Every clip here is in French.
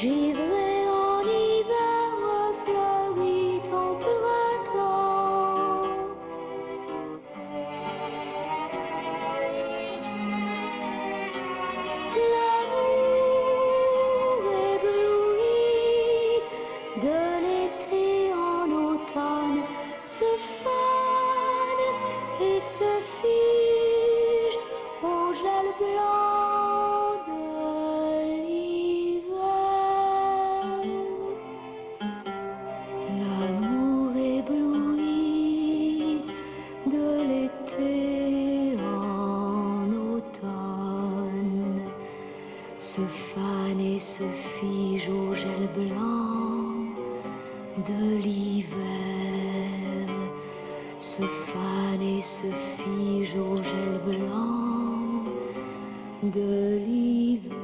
Givrai en hiver refleuri ton printemps. L'amour ébloui de l'été en automne se fane et se fige au gel blanc de l'hiver. L'amour ébloui de l'été en automne se fane et se fige au gel blanc de l'hiver. Se fane et se fige au gel blanc de l'hiver.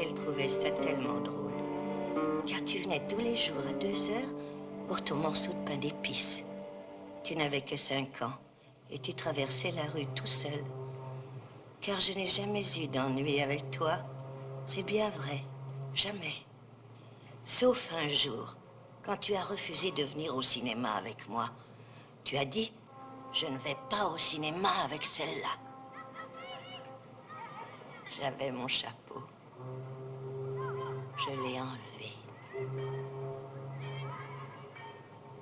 Elle trouvait ça tellement drôle, car tu venais tous les jours à 2 heures pour ton morceau de pain d'épices. Tu n'avais que 5 ans et tu traversais la rue tout seul. Car je n'ai jamais eu d'ennui avec toi. C'est bien vrai, jamais. Sauf un jour, quand tu as refusé de venir au cinéma avec moi. Tu as dit, je ne vais pas au cinéma avec celle-là. J'avais mon chapeau. Je l'ai enlevé.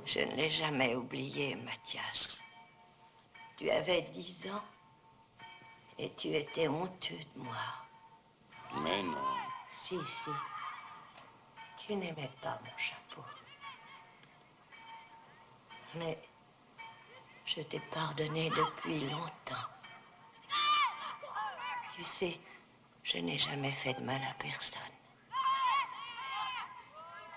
Je ne l'ai jamais oublié, Mathias. Tu avais 10 ans et tu étais honteux de moi. Mais non. Si, si. Tu n'aimais pas mon chapeau. Mais je t'ai pardonné depuis longtemps. Tu sais, je n'ai jamais fait de mal à personne.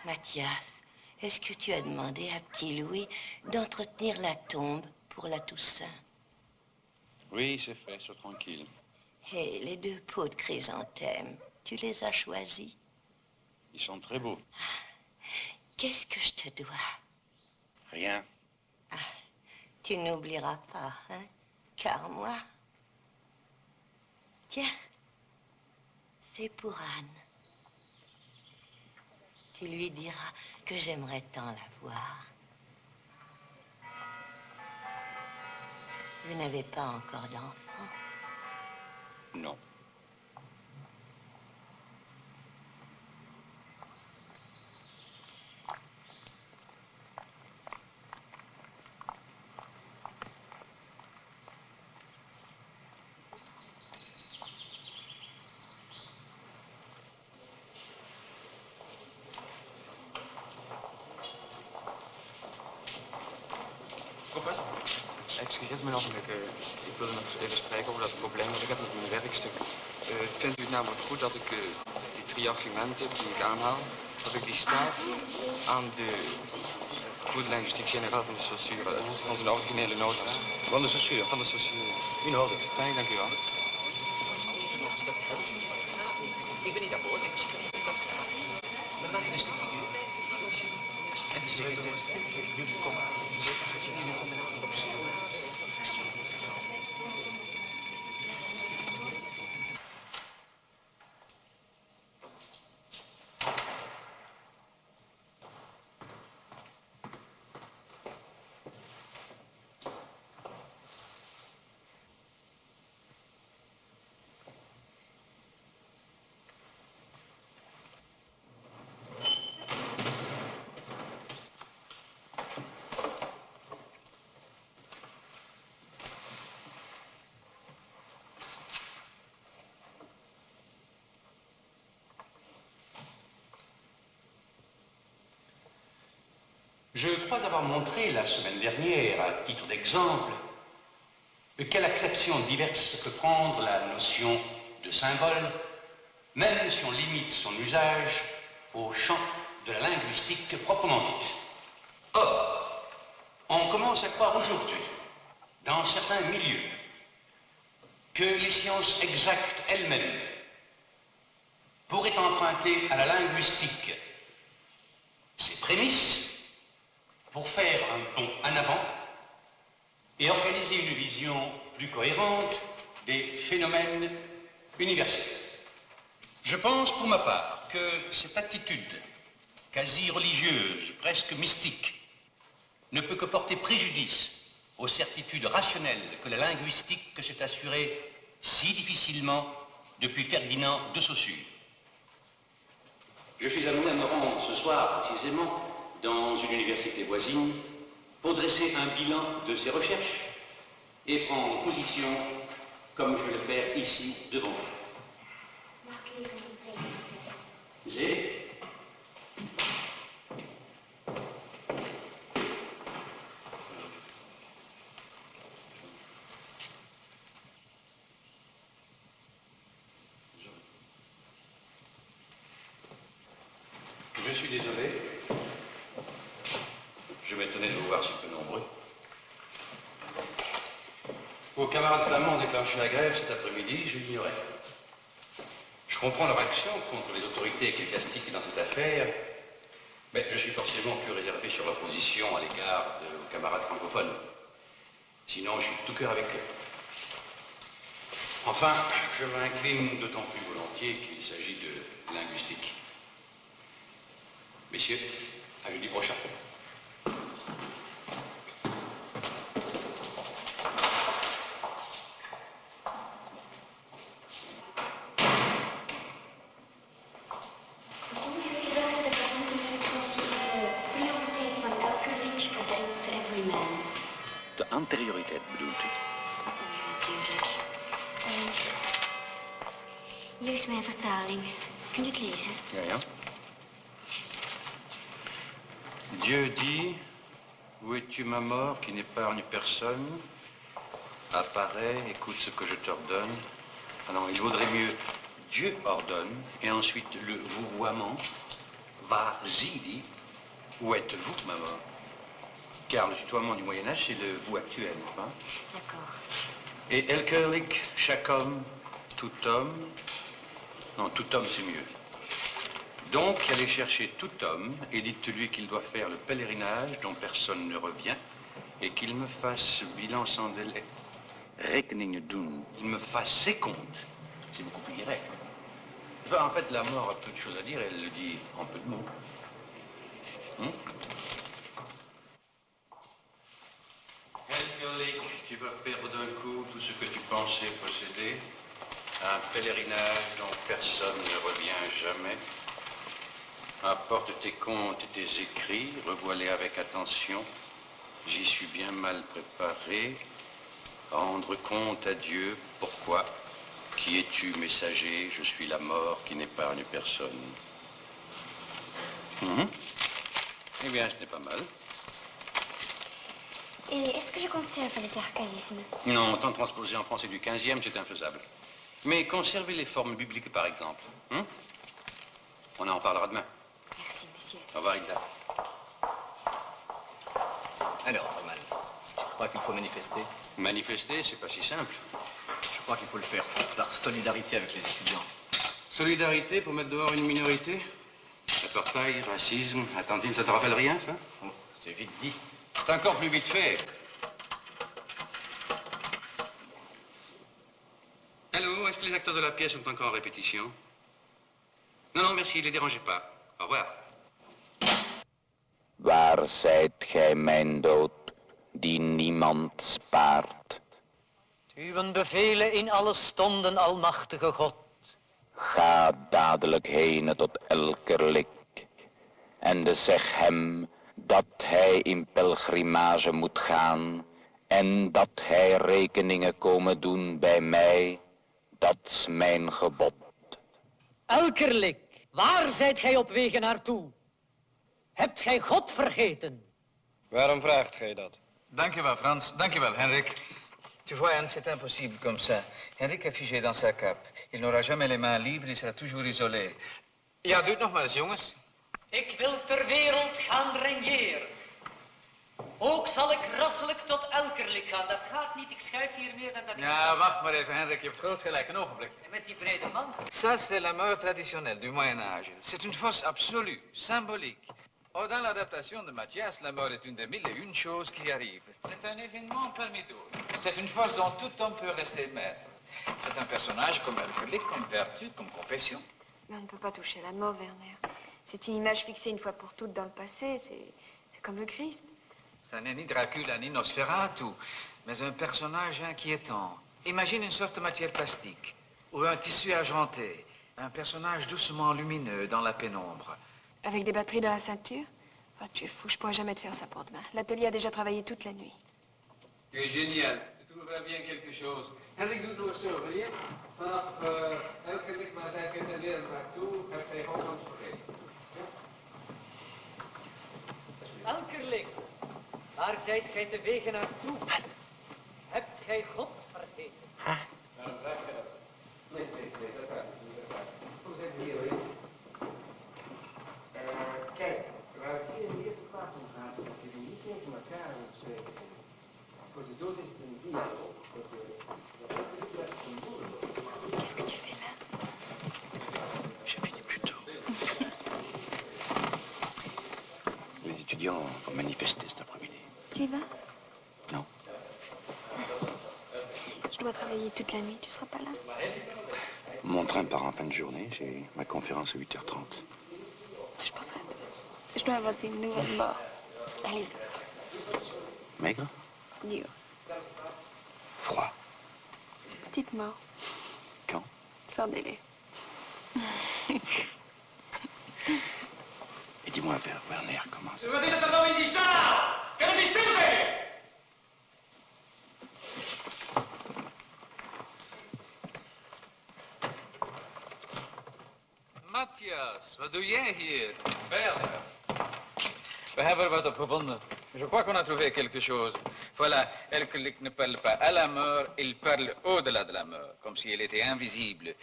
Mathias, est-ce que tu as demandé à petit Louis d'entretenir la tombe pour la Toussaint? Oui, c'est fait, sois tranquille. Et les 2 pots de chrysanthème, tu les as choisis? Ils sont très beaux. Qu'est-ce que je te dois? Rien. Ah, tu n'oublieras pas, hein? Car moi... Tiens, c'est pour Anne. Tu lui diras que j'aimerais tant la voir. Vous n'avez pas encore d'enfant? Non. Professor, excuseer me nog een keer. Ik wilde nog even spreken over dat probleem dat ik heb met mijn werkstuk. Vindt u het namelijk goed dat ik die triargumenten die ik aanhaal, dat ik die sta aan de goede linguïstiek generaal van de Saussure, van zijn originele notas. Van de Saussure? Van de Saussure. Wie nodig? Nee, dank u wel. Ik ben niet akkoord. Maar dat is de figuur. En die zegt, jullie komen. Jullie komen op Je crois avoir montré la semaine dernière, à titre d'exemple, quelle acception diverse peut prendre la notion de symbole, même si on limite son usage au champ de la linguistique proprement dite. Or, on commence à croire aujourd'hui, dans certains milieux, que les sciences exactes elles-mêmes pourraient emprunter à la linguistique ses prémices pour faire un bond en avant et organiser une vision plus cohérente des phénomènes universels. Je pense pour ma part que cette attitude quasi religieuse, presque mystique, ne peut que porter préjudice aux certitudes rationnelles que la linguistique s'est assurée si difficilement depuis Ferdinand de Saussure. Je suis amené à me rendre ce soir précisément dans une université voisine pour dresser un bilan de ces recherches et prendre position comme je vais le faire ici devant vous. Zé. Je suis désolé. Je m'étonnais de vous voir si peu nombreux. Vos camarades flamands ont déclenché la grève cet après-midi, je l'ignorais. Je comprends leur action contre les autorités ecclésiastiques dans cette affaire, mais je suis forcément plus réservé sur leur position à l'égard de vos camarades francophones. Sinon, je suis de tout cœur avec eux. Enfin, je m'incline d'autant plus volontiers qu'il s'agit de linguistique. Messieurs, à jeudi prochain. De anterioriteit bedoelt u? Natuurlijk. Hier is mijn vertaling. Kunt u het lezen? Ja, ja. Dieu dit, où es-tu ma mort qui n'épargne personne? Apparaît, écoute ce que je t'ordonne. Ah non, il vaudrait mieux Dieu ordonne, et ensuite le vouvoiement, vas-y dit, où êtes-vous ma mort? Car le tutoiement du Moyen-Âge, c'est le vous actuel, n'est-ce pas? D'accord. Et elkerlijk, chaque homme, tout homme. Non, tout homme, c'est mieux. Donc, allez chercher tout homme et dites-lui qu'il doit faire le pèlerinage dont personne ne revient et qu'il me fasse bilan sans délai. Rekeningen doen. Il me fasse ses comptes. C'est beaucoup plus direct. Enfin, en fait, la mort a peu de choses à dire, elle le dit en peu de mots. Elkerlijk, tu vas perdre d'un coup tout ce que tu pensais posséder. Un pèlerinage dont personne ne revient jamais. Apporte tes comptes et tes écrits, revois-les avec attention. J'y suis bien mal préparé. Rendre compte à Dieu, pourquoi? Qui es-tu, messager? Je suis la mort qui n'épargne personne. Eh bien, ce n'est pas mal. Et est-ce que je conserve les archaïsmes? Non, tant transposé en français du 15e, c'est infaisable. Mais conservez les formes bibliques, par exemple. On en parlera demain. Merci, monsieur. Au revoir, Hilda. Alors, Norman, tu crois qu'il faut manifester? Manifester, c'est pas si simple. Je crois qu'il faut le faire par solidarité avec les étudiants. Solidarité pour mettre dehors une minorité? Apartheid, racisme, attentisme, ça te rappelle rien, ça? Oh, c'est vite dit. C'est encore plus vite fait. Allô, est-ce que les acteurs de la pièce sont encore en répétition? Non, non, merci, ne les dérangez pas. Au revoir. Waar zijt gij, mijn dood, die niemand spaart? Uwen bevelen in alle stonden, almachtige God. Ga dadelijk heen tot Elkerlijk en zeg hem dat hij in pelgrimage moet gaan en dat hij rekeningen komen doen bij mij. Dat's mijn gebod. Elkerlijk, waar zijt gij op wegen naartoe? Hebt gij God vergeten? Waarom vraagt gij dat? Dankjewel, Frans. Dankjewel, Henrik. Tu vois, Anne, c'est impossible comme ça. Henrik est figé dans sa cape. Il n'aura jamais les mains libres, il sera toujours isolé. Ja, doe het nog maar eens, jongens. Ik wil ter wereld gaan regneren. Ook zal ik rasselijk tot Elkerlijk gaan. Dat gaat niet, ik schuif hier meer dan dat ik Ja, wacht maar even, Henrik. Je hebt groot gelijk. Een ogenblik. met die brede man. Ça, c'est la mort traditionnelle du Moyen-Âge. C'est une force absolue, symbolique. Oh, dans l'adaptation de Mathias, la mort est une des mille et une choses qui arrivent. C'est un événement parmi d'autres. C'est une force dont tout homme peut rester maître. C'est un personnage comme alcoolique, comme vertu, comme confession. Mais on ne peut pas toucher à la mort, Werner. C'est une image fixée une fois pour toutes dans le passé. C'est comme le Christ. Ça n'est ni Dracula ni Nosferatu, mais un personnage inquiétant. Imagine une sorte de matière plastique, ou un tissu argenté. Un personnage doucement lumineux dans la pénombre. Avec des batteries dans la ceinture? Oh, tu es fou, je pourrais jamais te faire ça pour demain. L'atelier a déjà travaillé toute la nuit. Tu es génial. Tu trouveras bien quelque chose. Henrik doet nog zo, wil je? Vanaf elke week maar zijn in de wereld naartoe, heb jij ook ons vergeten. Elkerling, waar zijt gij te wegen naartoe? Hebt gij God vergeten? Waarom vraag je dat? Nee, dat gaat niet. Hoe zijn we hier, hoor? Kijk, waar het hier in de eerste plaats om gaat, dat jullie niet tegen elkaar aan het spreken zijn. Voor de dood is het een dialoog. Qu'est-ce que tu fais là? J'ai fini plus tôt. Les étudiants vont manifester cet après-midi. Tu y vas? Non. Je dois travailler toute la nuit, tu seras pas là? Mon train part en fin de journée. J'ai ma conférence à 8h30. Je penserai à toi. Je dois inventer une nouvelle mort. Allez, Maigre? dur. Froid. Petite mort. Quand? Sans délai. Et dis-moi, Werner, comment ça se Wat is er nou in die zaal? Kunnen we stil zijn? Matthias, wat doe jij hier? Werner. We hebben er wat op gevonden. Je crois qu'on a trouvé quelque chose. Voilà, Elkerlik ne parle pas à la mort, il parle au-delà de la mort, comme si elle était invisible.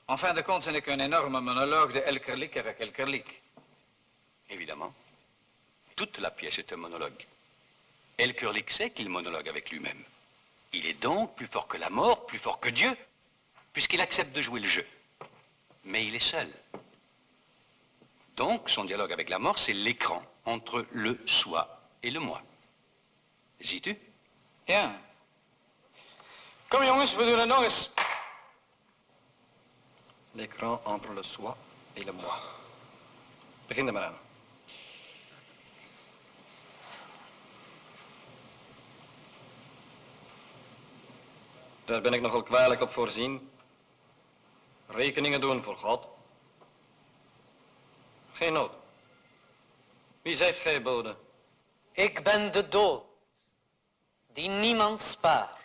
En fin de compte, ce n'est qu'un énorme monologue de Elkerlik avec Elkerlik. Évidemment. Toute la pièce est un monologue. Elkerlik sait qu'il monologue avec lui-même. Il est donc plus fort que la mort, plus fort que Dieu, puisqu'il accepte de jouer le jeu. Mais il est seul. Donc, son dialogue avec la mort, c'est l'écran entre le soi et le moi. Ziet u? Ja. Kom jongens, we doen het nog eens. L'écran entre le soi et le moi. Begin er maar aan. Daar ben ik nogal kwalijk op voorzien. Rekeningen doen voor God. Geen nood. Wie zijt gij, bode? Ik ben de dood, die niemand spaart.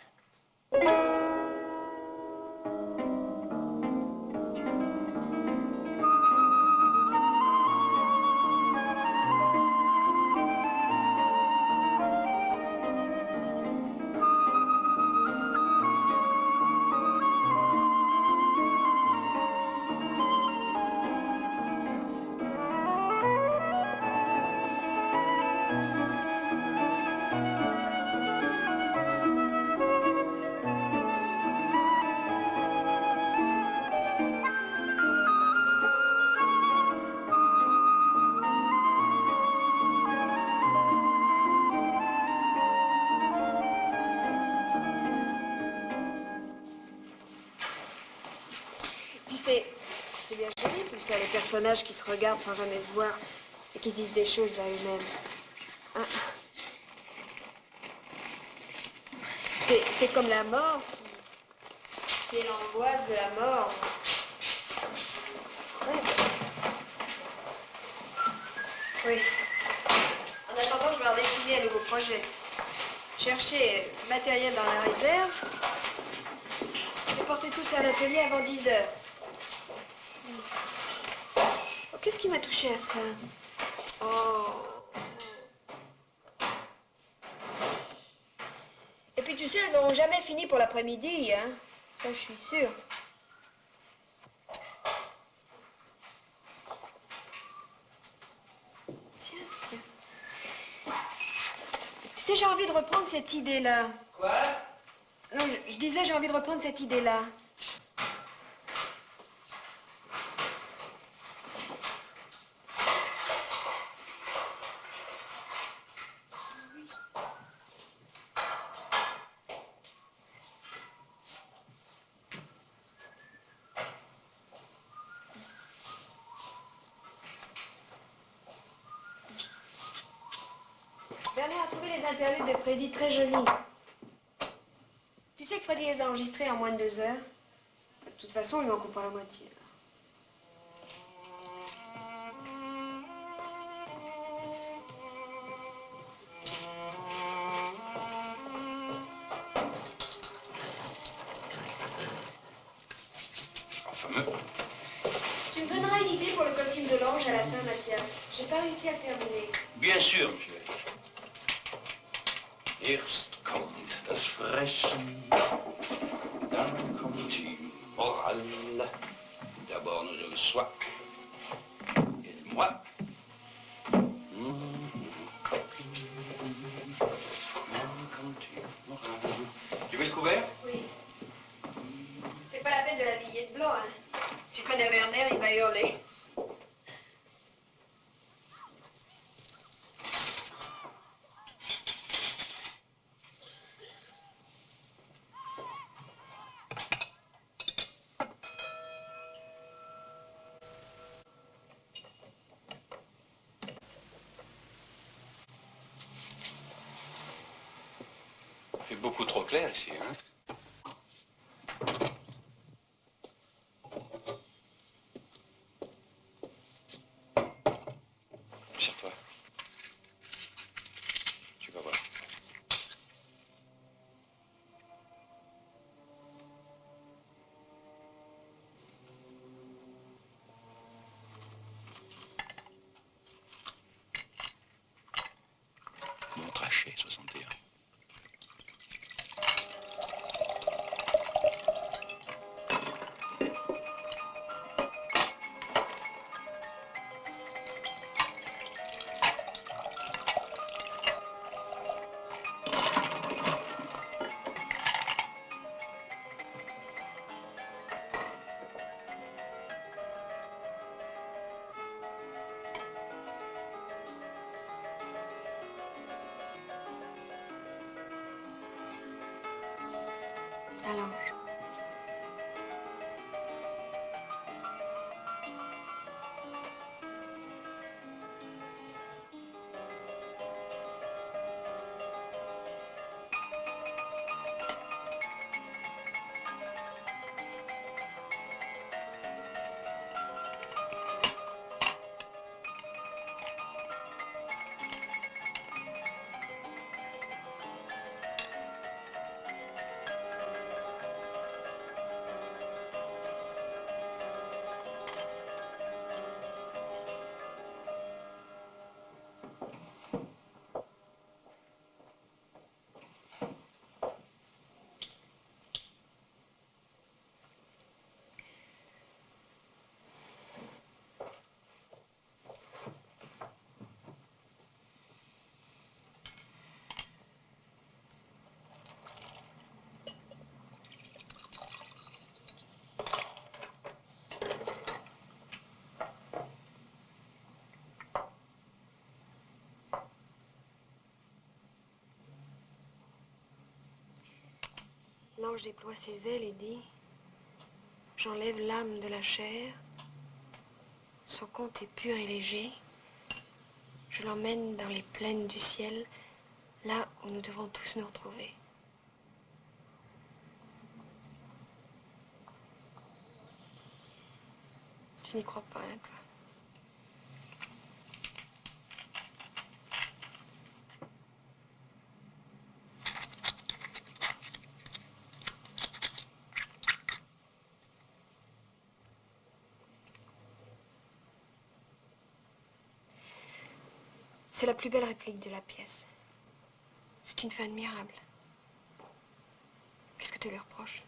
C'est bien joli tout ça, les personnages qui se regardent sans jamais se voir et qui se disent des choses à eux-mêmes. Hein? C'est comme la mort, qui est l'angoisse de la mort. Ouais. Oui. En attendant, je vais redessiner un nouveau projet. Chercher matériel dans la réserve et porter tout ça à l'atelier avant 10 heures. Oh, qu'est-ce qui m'a touché à ça? Oh. Et puis tu sais, elles n'auront jamais fini pour l'après-midi, hein. Ça, je suis sûre. Tiens, tiens. Tu sais, j'ai envie de reprendre cette idée-là. Quoi? Non, je disais, j'ai envie de reprendre cette idée-là. interludes de Freddy très jolies. Tu sais que Freddy les a enregistrés en moins de 2 heures. De toute façon, on lui en coupe pas la moitié. Tu me donneras une idée pour le costume de l'ange à la fin, Mathias. J'ai pas réussi à le terminer. Bien sûr, monsieur. Eerst kommt das Fressen, dann kommt die Morale. D'abord nous le soi et le moi. Tu veux le couvert? Oui. C'est pas la peine de l'habiller de blanc, hein. Tu connais Werner, il va hurler. Il fait beaucoup trop clair ici, hein? Serre-toi. Tu vas voir. Mon trachet 61. Alors. L'ange déploie ses ailes et dit « J'enlève l'âme de la chair, son compte est pur et léger, je l'emmène dans les plaines du ciel, là où nous devons tous nous retrouver. » Tu n'y crois pas, hein, toi? C'est la plus belle réplique de la pièce. C'est une fin admirable. Qu'est-ce que tu lui reproches?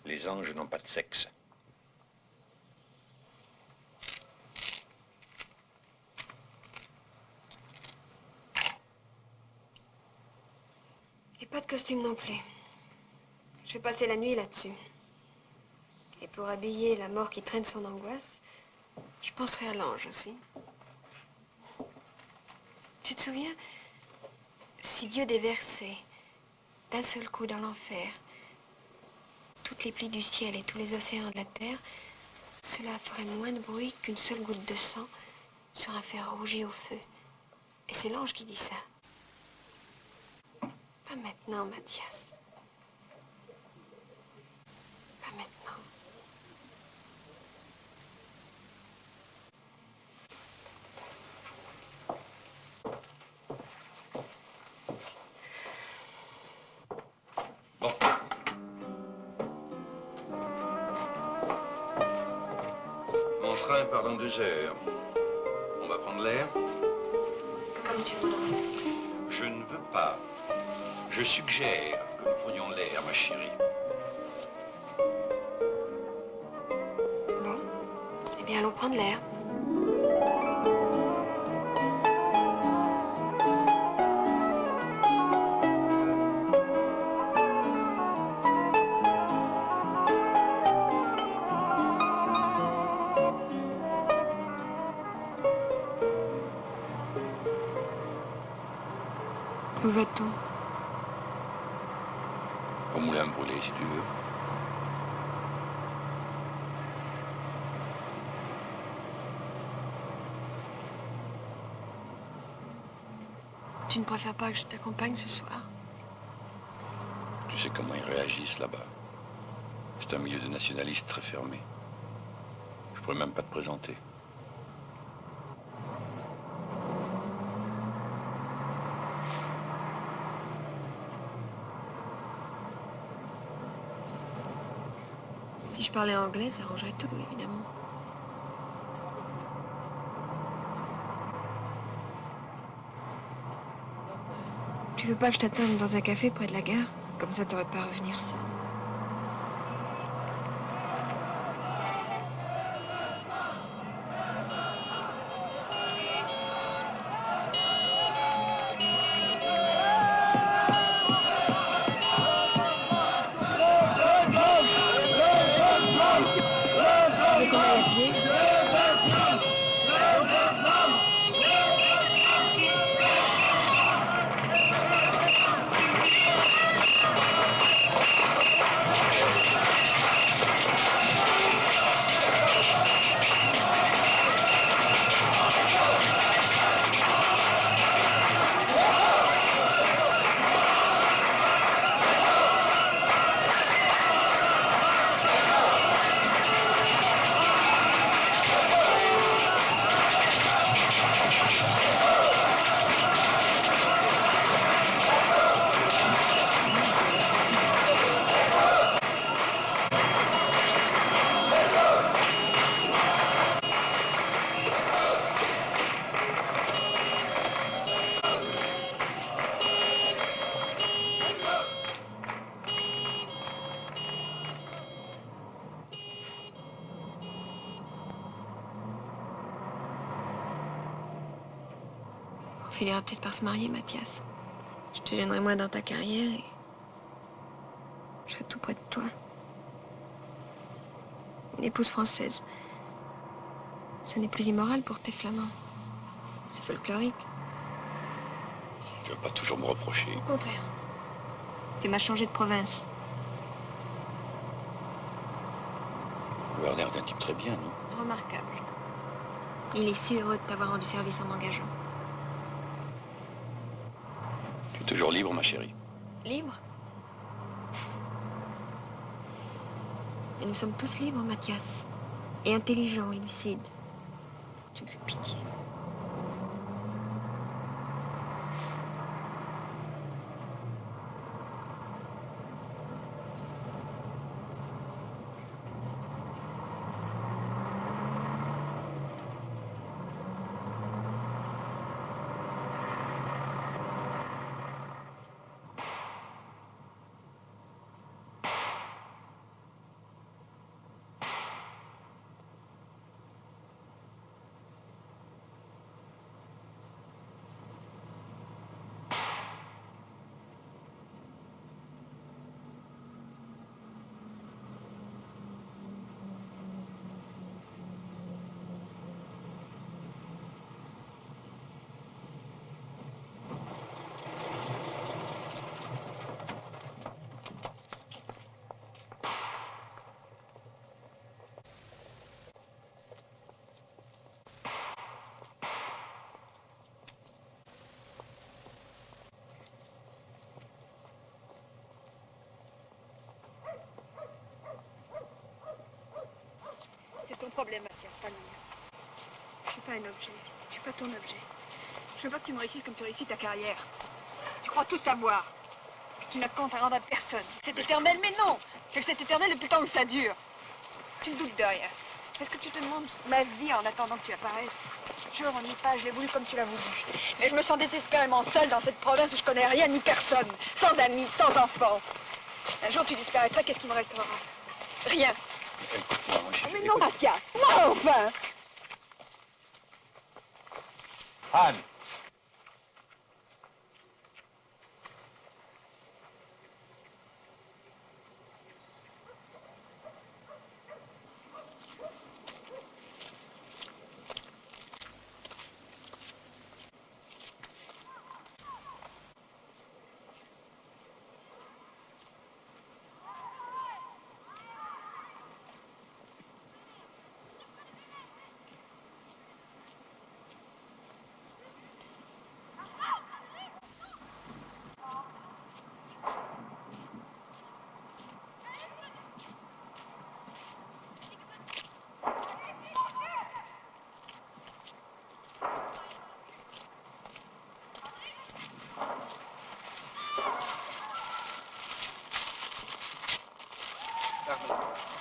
Les anges n'ont pas de sexe. Et pas de costume non plus. Je vais passer la nuit là-dessus. Et pour habiller la mort qui traîne son angoisse, je penserai à l'ange aussi. Tu te souviens, si Dieu déversait d'un seul coup dans l'enfer toutes les plis du ciel et tous les océans de la terre, cela ferait moins de bruit qu'une seule goutte de sang sur un fer rougi au feu. Et c'est l'ange qui dit ça. Pas maintenant, Mathias. Pas maintenant. Bon. Mon train part dans 2 heures. On va prendre l'air? Comme tu voudras. Je ne veux pas. Je suggère que nous prenions l'air, ma chérie. Bon. Eh bien, allons prendre l'air. Où va-t-on? Au moulin brûlé, si tu veux. Tu ne préfères pas que je t'accompagne ce soir? Tu sais comment ils réagissent là-bas. C'est un milieu de nationalistes très fermé. Je pourrais même pas te présenter. Si je parlais anglais, ça arrangerait tout, évidemment. Tu veux pas que je t'attende dans un café près de la gare? Comme ça, t'aurais pas à revenir seul. Tu veux qu'on aille à pied? On finira peut-être par se marier, Mathias. Je te gênerai moins dans ta carrière et je serai tout près de toi. Une épouse française. Ça n'est plus immoral pour tes flamands. C'est folklorique. Tu vas pas toujours me reprocher. Au contraire. Tu m'as changé de province. Werner est un type très bien, non? Remarquable. Il est si heureux de t'avoir rendu service en m'engageant. Tu es toujours libre, ma chérie. Libre? Et nous sommes tous libres, Mathias. Et intelligents et lucides. Tu me fais pitié. problème, Mathias, pas le mien. Je suis pas un objet. Je suis pas ton objet. Je veux pas que tu me réussisses comme tu réussis ta carrière. Tu crois tout savoir. Que tu n'as de compte à rendre à personne. Que c'est éternel, mais non. Que c'est éternel depuis le temps que ça dure. Tu ne doutes de rien. Est-ce que tu te demandes ma vie en attendant que tu apparaisses? Je m'en ai pas, je l'ai voulu comme tu l'as voulu. Mais je me sens désespérément seule dans cette province où je connais rien ni personne. Sans amis, sans enfants. Un jour tu disparaîtras, qu'est-ce qui me restera? Rien. Écoute-moi, mon chéri. Mais non, Mathias, non, enfin. Anne.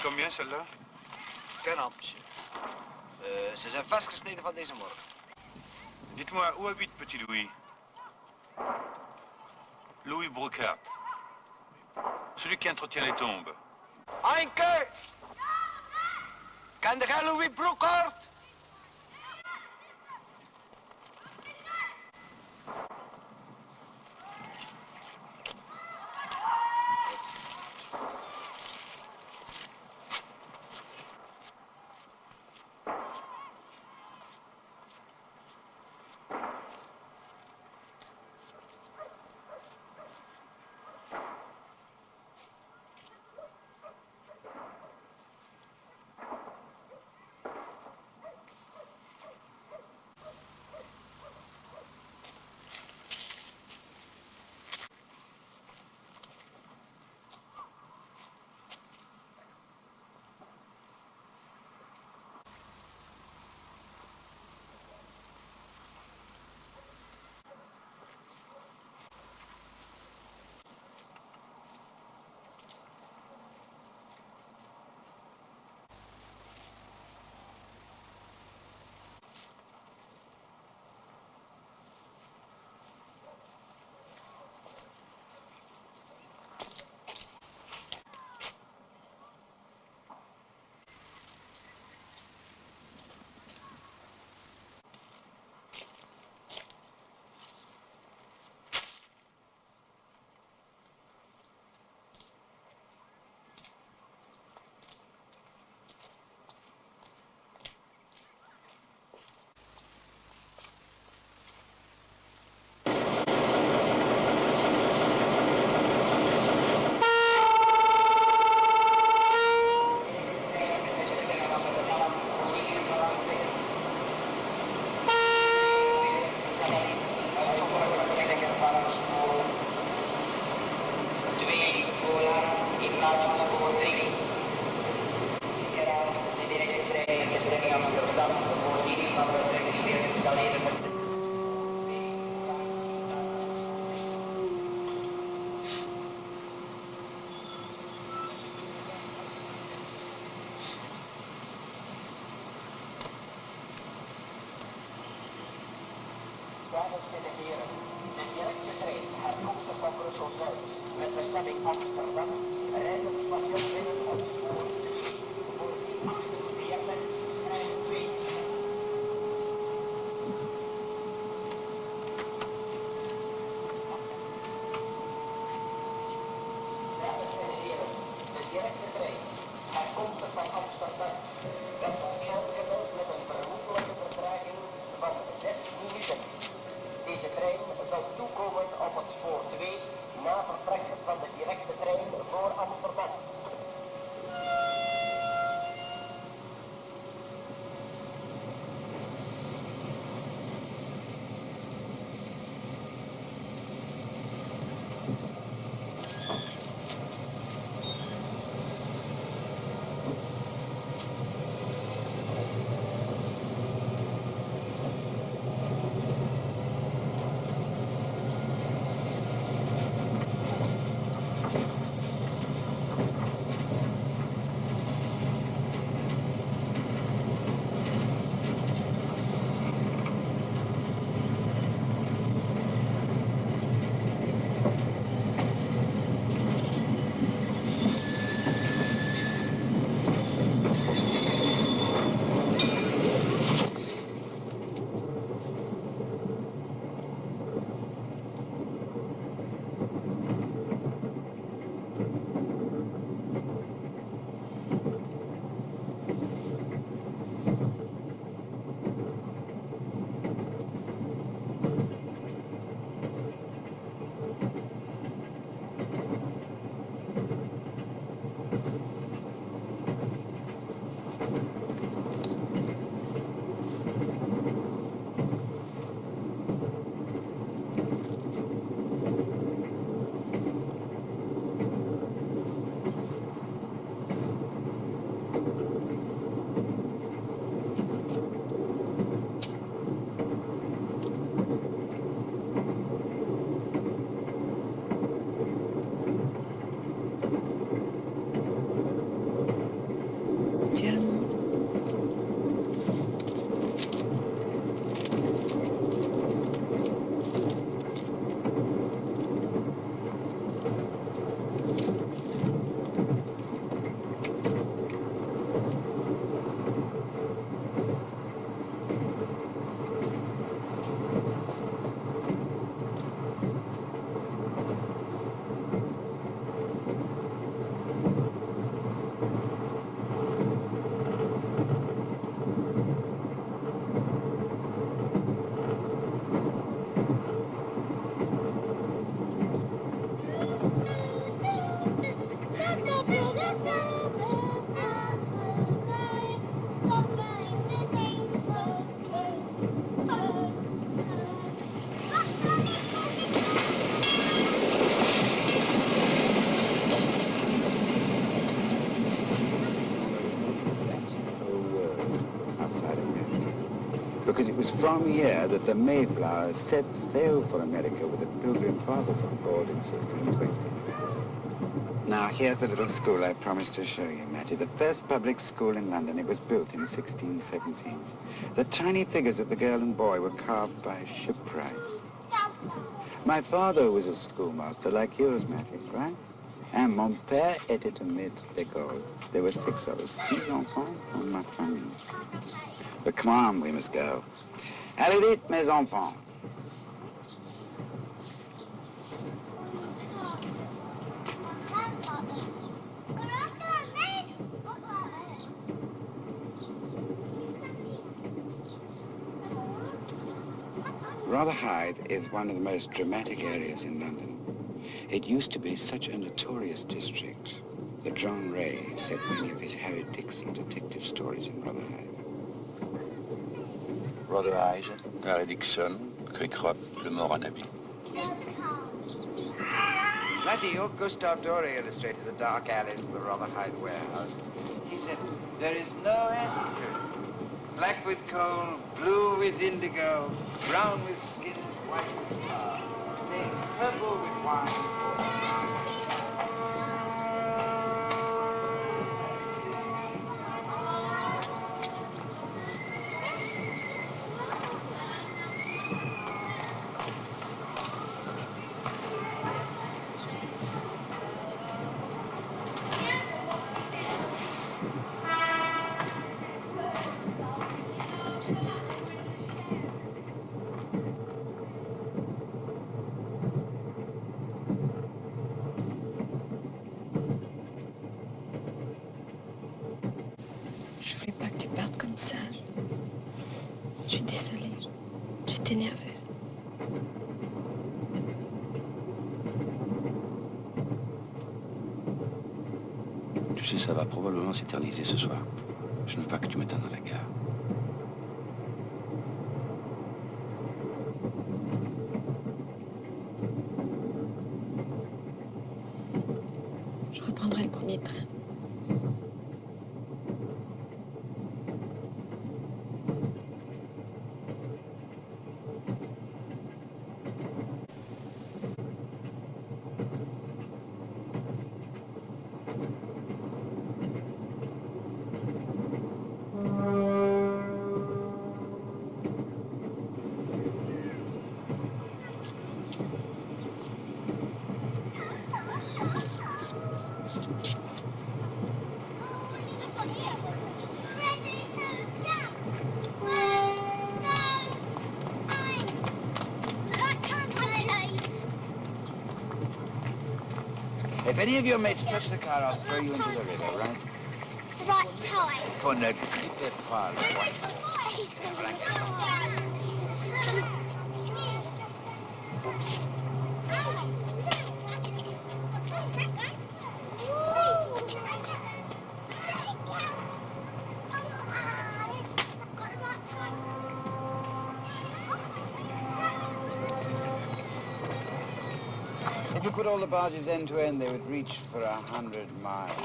Combien celle-là? 40, monsieur. Ze zijn vastgesneden van deze morgen. Dites-moi, où habite petit Louis? Louis Brocard. Celui qui entretient les tombes. Heinke! Kende jij Louis Brocard? Dames en heren, de directe trein herkomstig van Brussel-Zuid met bestemming Amsterdam rijdt op station binnen op spoor 2 voor 48 en 2. Dames en heren, de directe trein herkomstig van Amsterdam werd van Gelderland met een vermoedelijke vertraging van 6 minuten. Deze trein zal toekomen op het spoor 2 na vertrek van de directe trein voor Amsterdam. outside America, because it was from here that the Mayflower set sail for America with the Pilgrim Fathers on board in 1620. Now, here's the little school I promised to show you, Mattie. The first public school in London. It was built in 1617. The tiny figures of the girl and boy were carved by shipwrights. My father was a schoolmaster like yours, Mattie, right? And mon père était un maître d'école. There were 6 of us, 6 enfants dans ma famille. But come on, we must go. Allez vite, mes enfants. Rotherhithe is one of the most dramatic areas in London. It used to be such a notorious district that John Ray set many of his Harry Dixon detective stories in Rotherhithe. Rotherhithe, Harry Dixon, Crickrock, Le Mort en Habit. Mattie, your Gustave Doré illustrated the dark alleys of the Rotherhithe warehouses. He said, there is no end to it. Black with coal, blue with indigo, brown with skin, white with tar, saying purple with wine. Je voulais pas que tu partes comme ça. Je suis désolée. J'étais nerveuse. Tu sais, ça va probablement s'éterniser ce soir. Je ne veux pas que tu m'attendes à la gare. Je reprendrai le premier train. If any of your mates touch the car, I'll throw you into the river, right? Right time. Pour ne grippez pas le poing. If you put all the barges end to end, they would reach for 100 miles.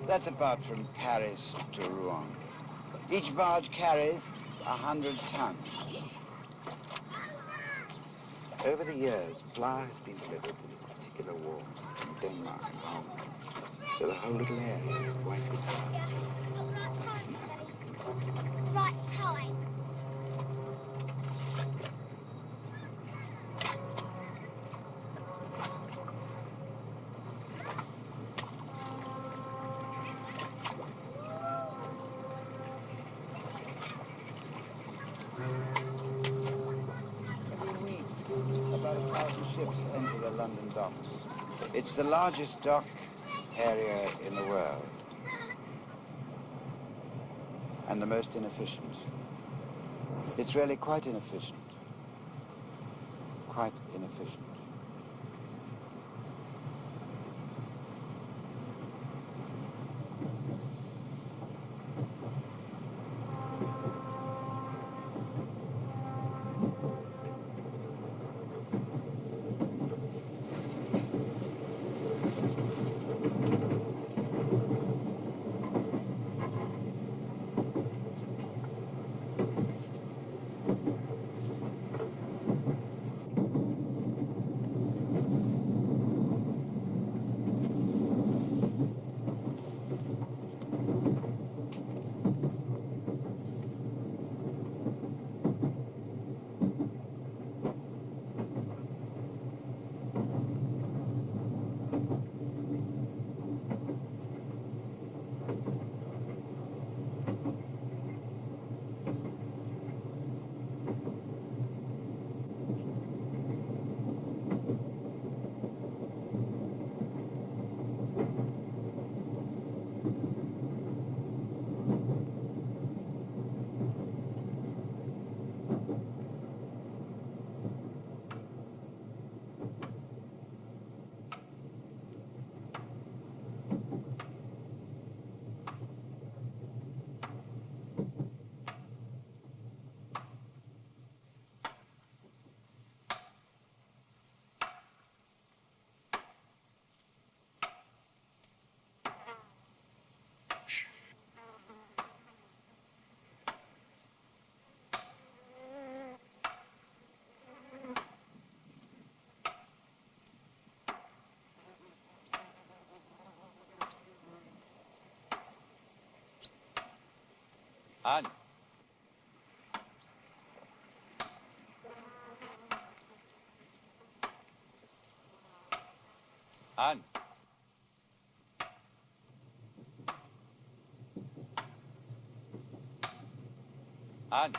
That's about from Paris to Rouen. Each barge carries 100 tons. Over the years, flour has been delivered to these particular wharves from Denmark and Holland. So the whole little area is white with flour. Right time. Ships enter the London docks. It's the largest dock area in the world and the most inefficient. It's really quite inefficient. Quite inefficient. Anne. Anne. Anne.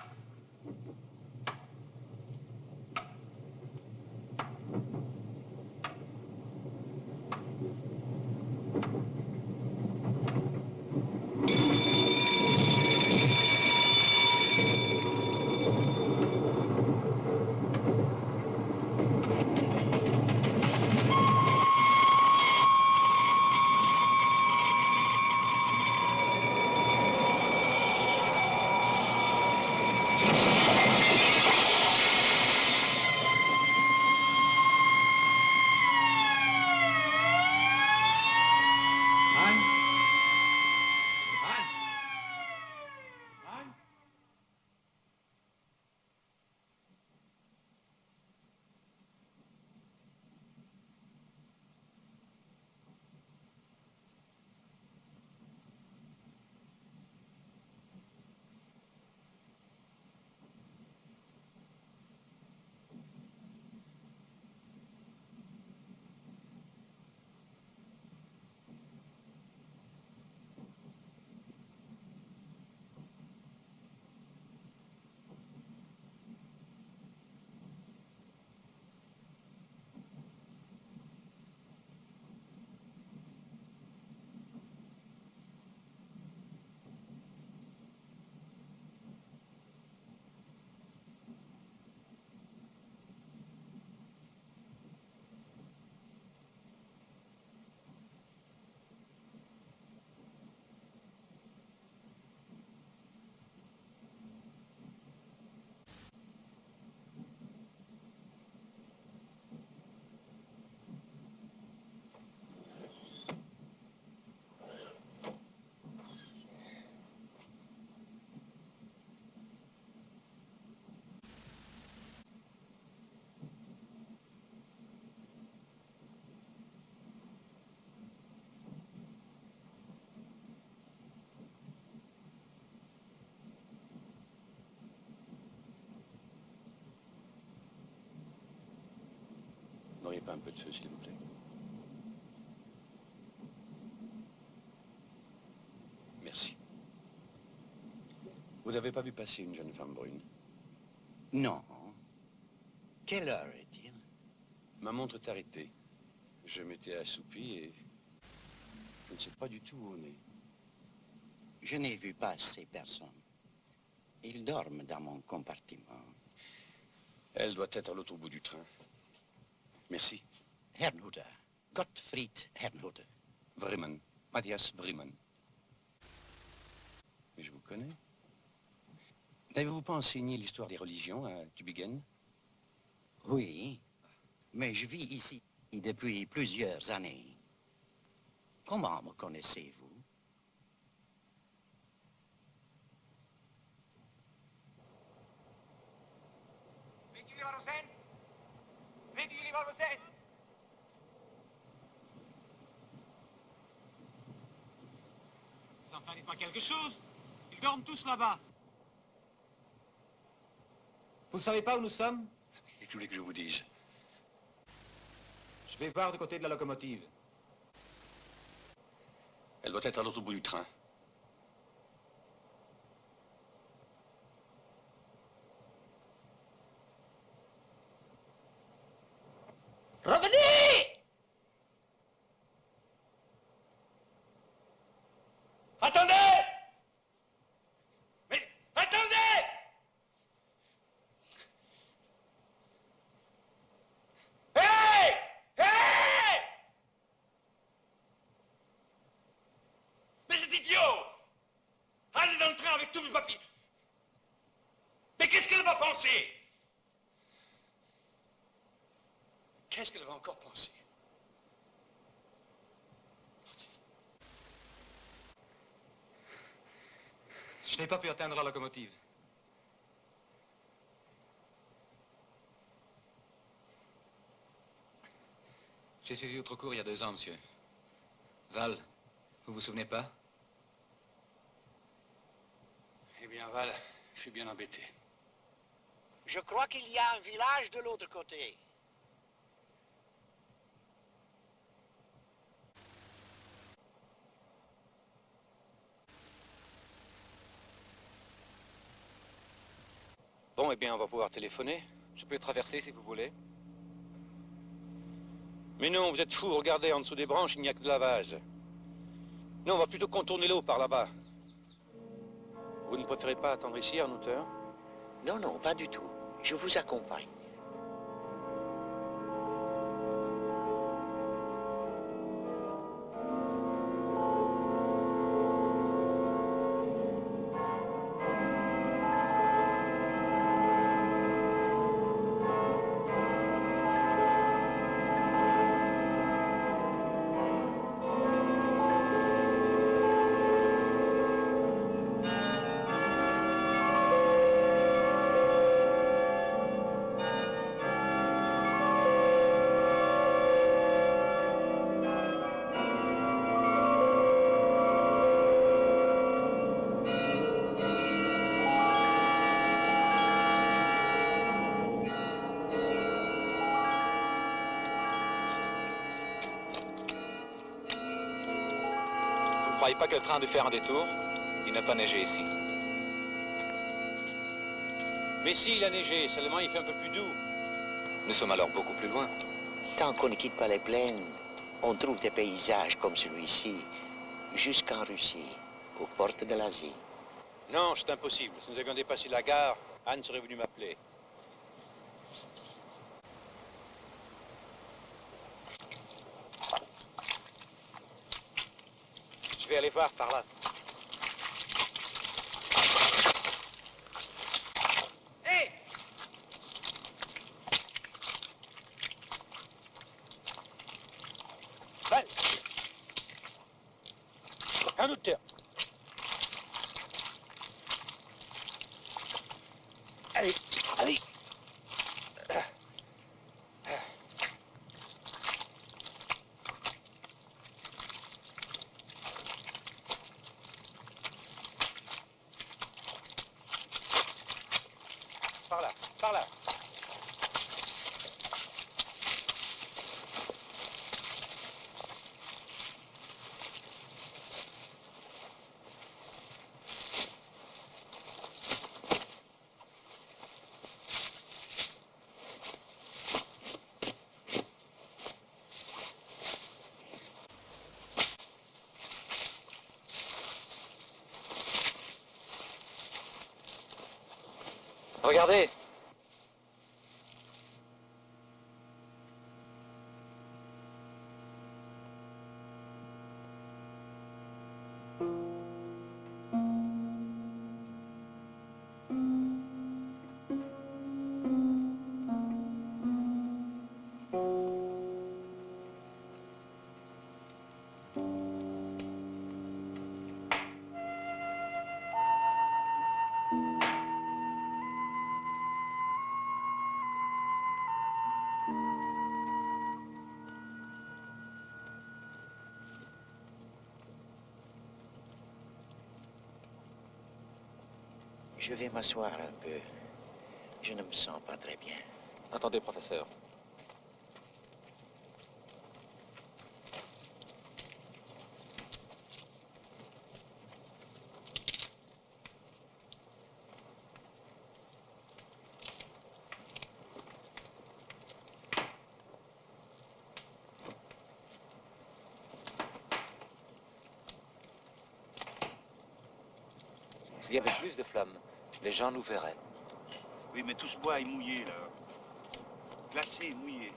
N'auriez pas un peu de feu, s'il vous plaît? Merci. Vous n'avez pas vu passer une jeune femme brune? Non. Quelle heure est-il? Ma montre est arrêtée. Je m'étais assoupi et je ne sais pas du tout où on est. Je n'ai vu passer personne. Ils dorment dans mon compartiment. Elle doit être à l'autre bout du train. Merci. Herrnhuter. Gottfried Herrnhuter. Vreeman. Matthias Vreeman. Mais je vous connais. N'avez-vous pas enseigné l'histoire des religions à Tübingen? Oui, mais je vis ici depuis plusieurs années. Comment me connaissez-vous? Weet jullie waar we zijn? Weten jullie waar we zijn? Enfin, dites-moi quelque chose. Ils dorment tous là-bas. Vous ne savez pas où nous sommes? Et que vous voulez que je vous dise? Je vais voir du côté de la locomotive. Elle doit être à l'autre bout du train. Revenez! Attendez! Mais attendez! Hey! Hey! Mais c'est idiot! Allez dans le train avec tous mes papiers. Mais qu'est-ce qu'elle va penser? Qu'est-ce qu'elle va encore penser? Je n'ai pas pu atteindre la locomotive. J'ai suivi votre cours il y a 2 ans, monsieur. Val, vous vous souvenez pas? Eh bien, Val, je suis bien embêté. Je crois qu'il y a un village de l'autre côté. Bon, eh bien, on va pouvoir téléphoner. Je peux traverser si vous voulez. Mais non, vous êtes fous, regardez, en dessous des branches, il n'y a que de la vase. Non, on va plutôt contourner l'eau par là-bas. Vous ne préférez pas attendre ici, en hauteur? Non, non, pas du tout. Je vous accompagne. Vous ne croyez pas que le train a dû faire un détour? Il n'a pas neigé ici. Mais si, il a neigé, seulement il fait un peu plus doux. Nous sommes alors beaucoup plus loin. Tant qu'on ne quitte pas les plaines, on trouve des paysages comme celui-ci, jusqu'en Russie, aux portes de l'Asie. Non, c'est impossible. Si nous avions dépassé la gare, Anne serait venue m'appeler. Je vais aller voir par là. Hé! Val! Un autre terre. Allez, allez. Par là, par là. Regardez. Je vais m'asseoir un peu. Je ne me sens pas très bien. Attendez, professeur. S'il y avait plus de flammes, les gens nous verraient. Oui, mais tout ce bois est mouillé, là. Glacé, mouillé.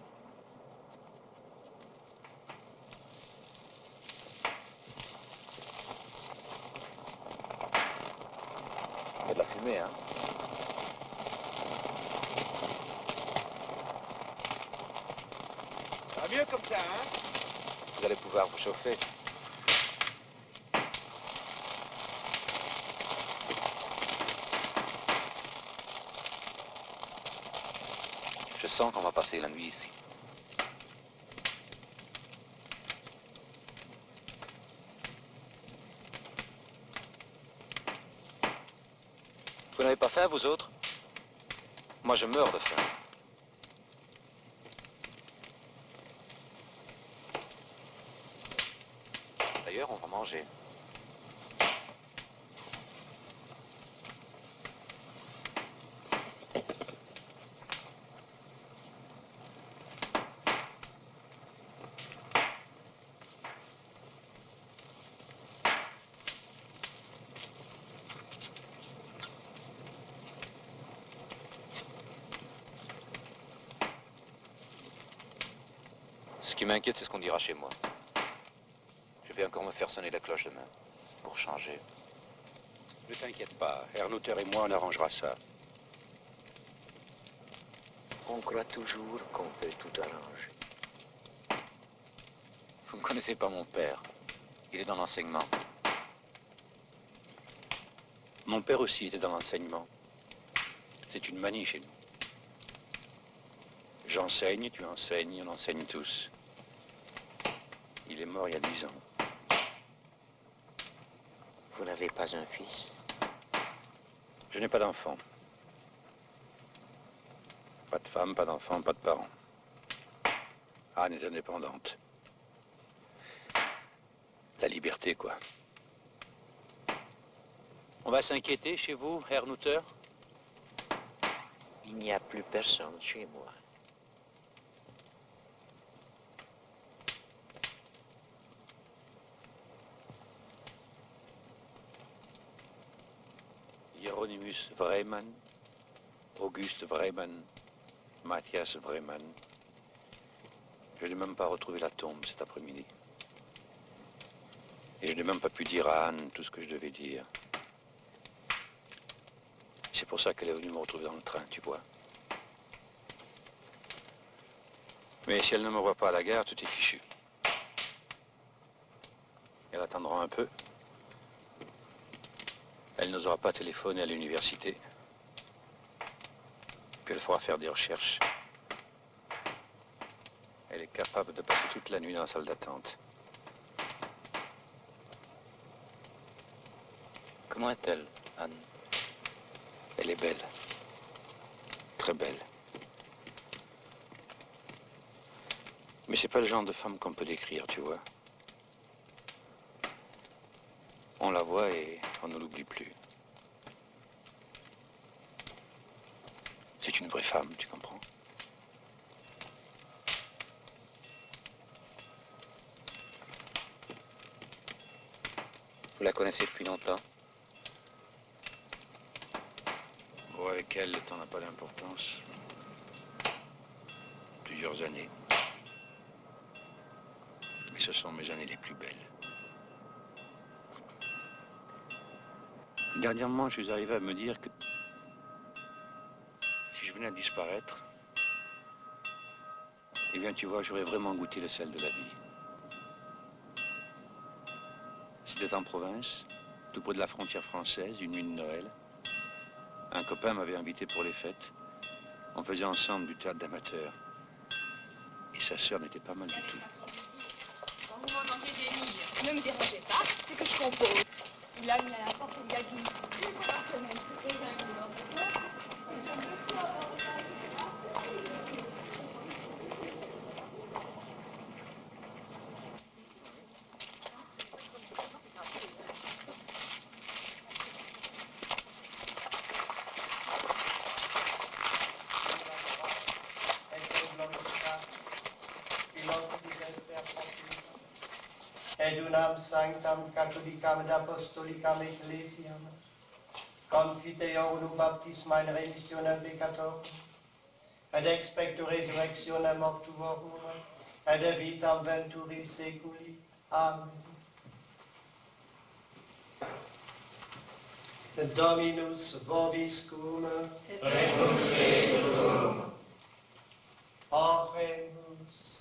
Il y a de la fumée, hein. Ça va mieux comme ça, hein? Vous allez pouvoir vous chauffer. Je sens qu'on va passer la nuit ici. faim, vous autres? Moi, je meurs de faim. D'ailleurs, on va manger. Ce qui m'inquiète, c'est ce qu'on dira chez moi. Je vais encore me faire sonner la cloche demain, pour changer. Ne t'inquiète pas, Herrnhuter et moi, on arrangera ça. On croit toujours qu'on peut tout arranger. Vous ne connaissez pas mon père. Il est dans l'enseignement. Mon père aussi était dans l'enseignement. C'est une manie chez nous. J'enseigne, tu enseignes, on enseigne tous. Il est mort il y a 10 ans. Vous n'avez pas un fils? Je n'ai pas d'enfant. Pas de femme, pas d'enfant, pas de parents. Anne est indépendante. La liberté, quoi. On va s'inquiéter chez vous, Herrnhuter? Il n'y a plus personne chez moi. Hieronymus Wreymann, Auguste Wreymann, Matthias Wreymann. Je n'ai même pas retrouvé la tombe cet après-midi. Et je n'ai même pas pu dire à Anne tout ce que je devais dire. C'est pour ça qu'elle est venue me retrouver dans le train, tu vois. Mais si elle ne me voit pas à la gare, tout est fichu. Elle attendra un peu. Elle n'osera pas téléphoner à l'université. Puis elle fera faire des recherches. Elle est capable de passer toute la nuit dans la salle d'attente. Comment est-elle, Anne? Elle est belle. Très belle. Mais c'est pas le genre de femme qu'on peut décrire, tu vois. On la voit et on ne l'oublie plus. C'est une vraie femme, tu comprends? Vous la connaissez depuis longtemps? Bon, avec elle, le temps n'a pas d'importance. Plusieurs années. Mais ce sont mes années les plus belles. Dernièrement, je suis arrivé à me dire que si je venais à disparaître, eh bien, tu vois, j'aurais vraiment goûté le sel de la vie. C'était en province, tout près de la frontière française, une nuit de Noël. Un copain m'avait invité pour les fêtes. On faisait ensemble du théâtre d'amateurs. Et sa sœur n'était pas mal du tout. Quand vous m'entendez gémir, ne me dérangez pas, c'est que je compose. Il a mis à la porte de Gabi une fois par semaine, et un et unam sanctam catholicam et apostolicam ecclesiam, confiteorum baptisma in remissionem peccatorum, et expecto resurrectionem mortuorum, et de vitam venturis seculi. Amen. Dominus vobiscum, et cum. Oremus.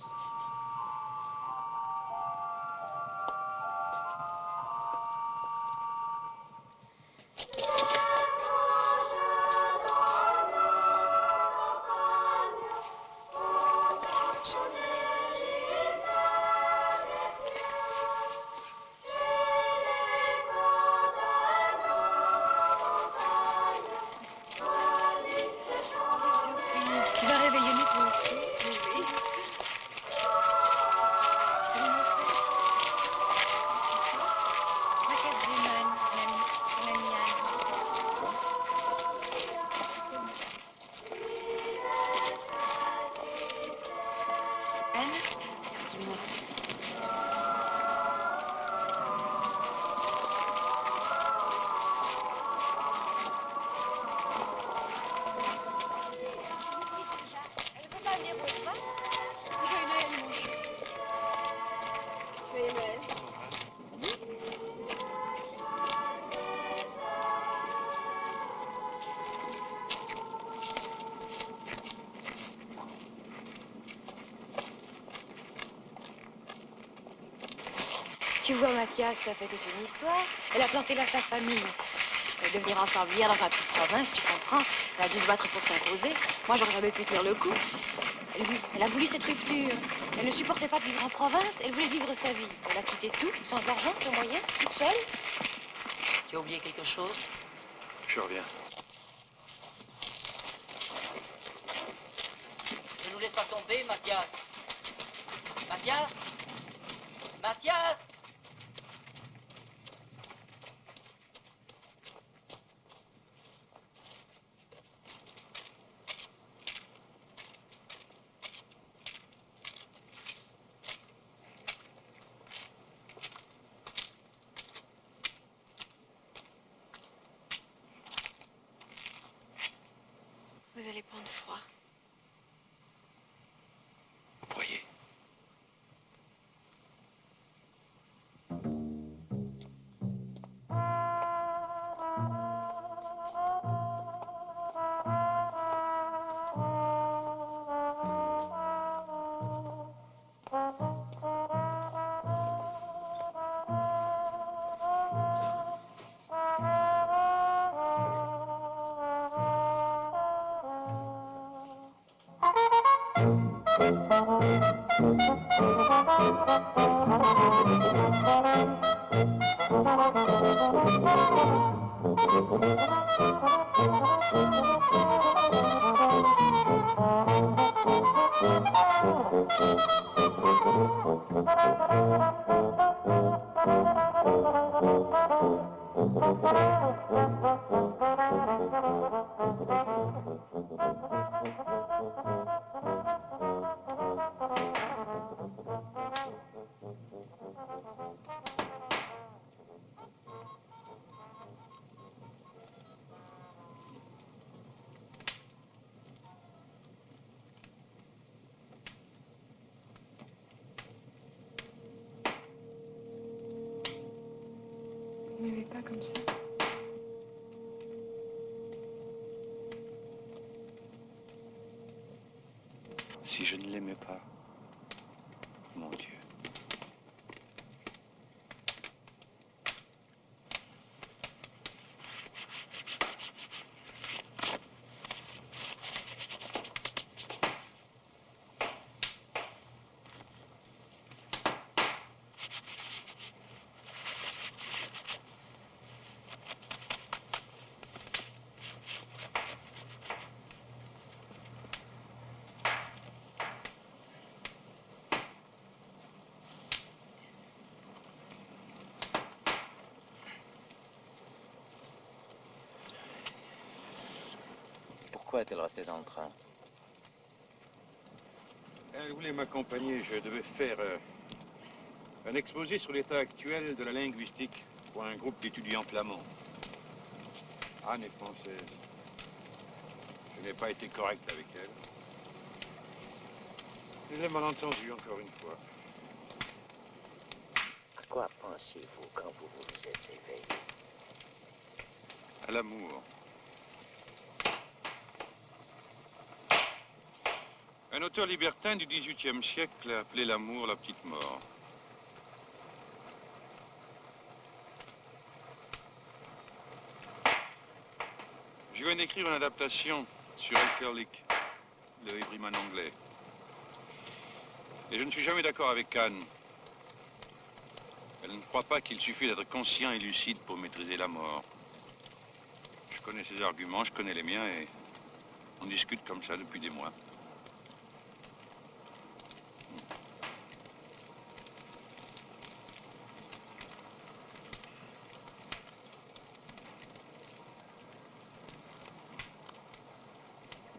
Tu vois, Mathias, ça fait toute une histoire. Elle a planté là sa famille. De venir ensemblière dans une petite province, tu comprends. Elle a dû se battre pour s'imposer. Moi, j'aurais jamais pu tenir le coup. Elle a voulu cette rupture. Elle ne supportait pas de vivre en province. Elle voulait vivre sa vie. Elle a quitté tout, sans argent, sans moyens, toute seule. Tu as oublié quelque chose? Je reviens. Ne nous laisse pas tomber, Mathias. Mathias? Mathias? Vous allez prendre froid. Vous croyez? Ne m'aimez pas comme ça. Si je ne l'aimais pas, mon Dieu. Pourquoi est-elle restée dans le train? Elle voulait m'accompagner. Je devais faire un exposé sur l'état actuel de la linguistique pour un groupe d'étudiants flamands. Anne est française. Je n'ai pas été correct avec elle. Je l'ai mal entendu encore une fois. À quoi pensiez-vous quand vous vous êtes éveillé? À l'amour. Un auteur libertin du XVIIIe siècle a appelé l'amour la petite mort. Je viens d'écrire une adaptation sur Elkerlik, le Everyman anglais. Et je ne suis jamais d'accord avec Anne. Elle ne croit pas qu'il suffit d'être conscient et lucide pour maîtriser la mort. Je connais ses arguments, je connais les miens et on discute comme ça depuis des mois.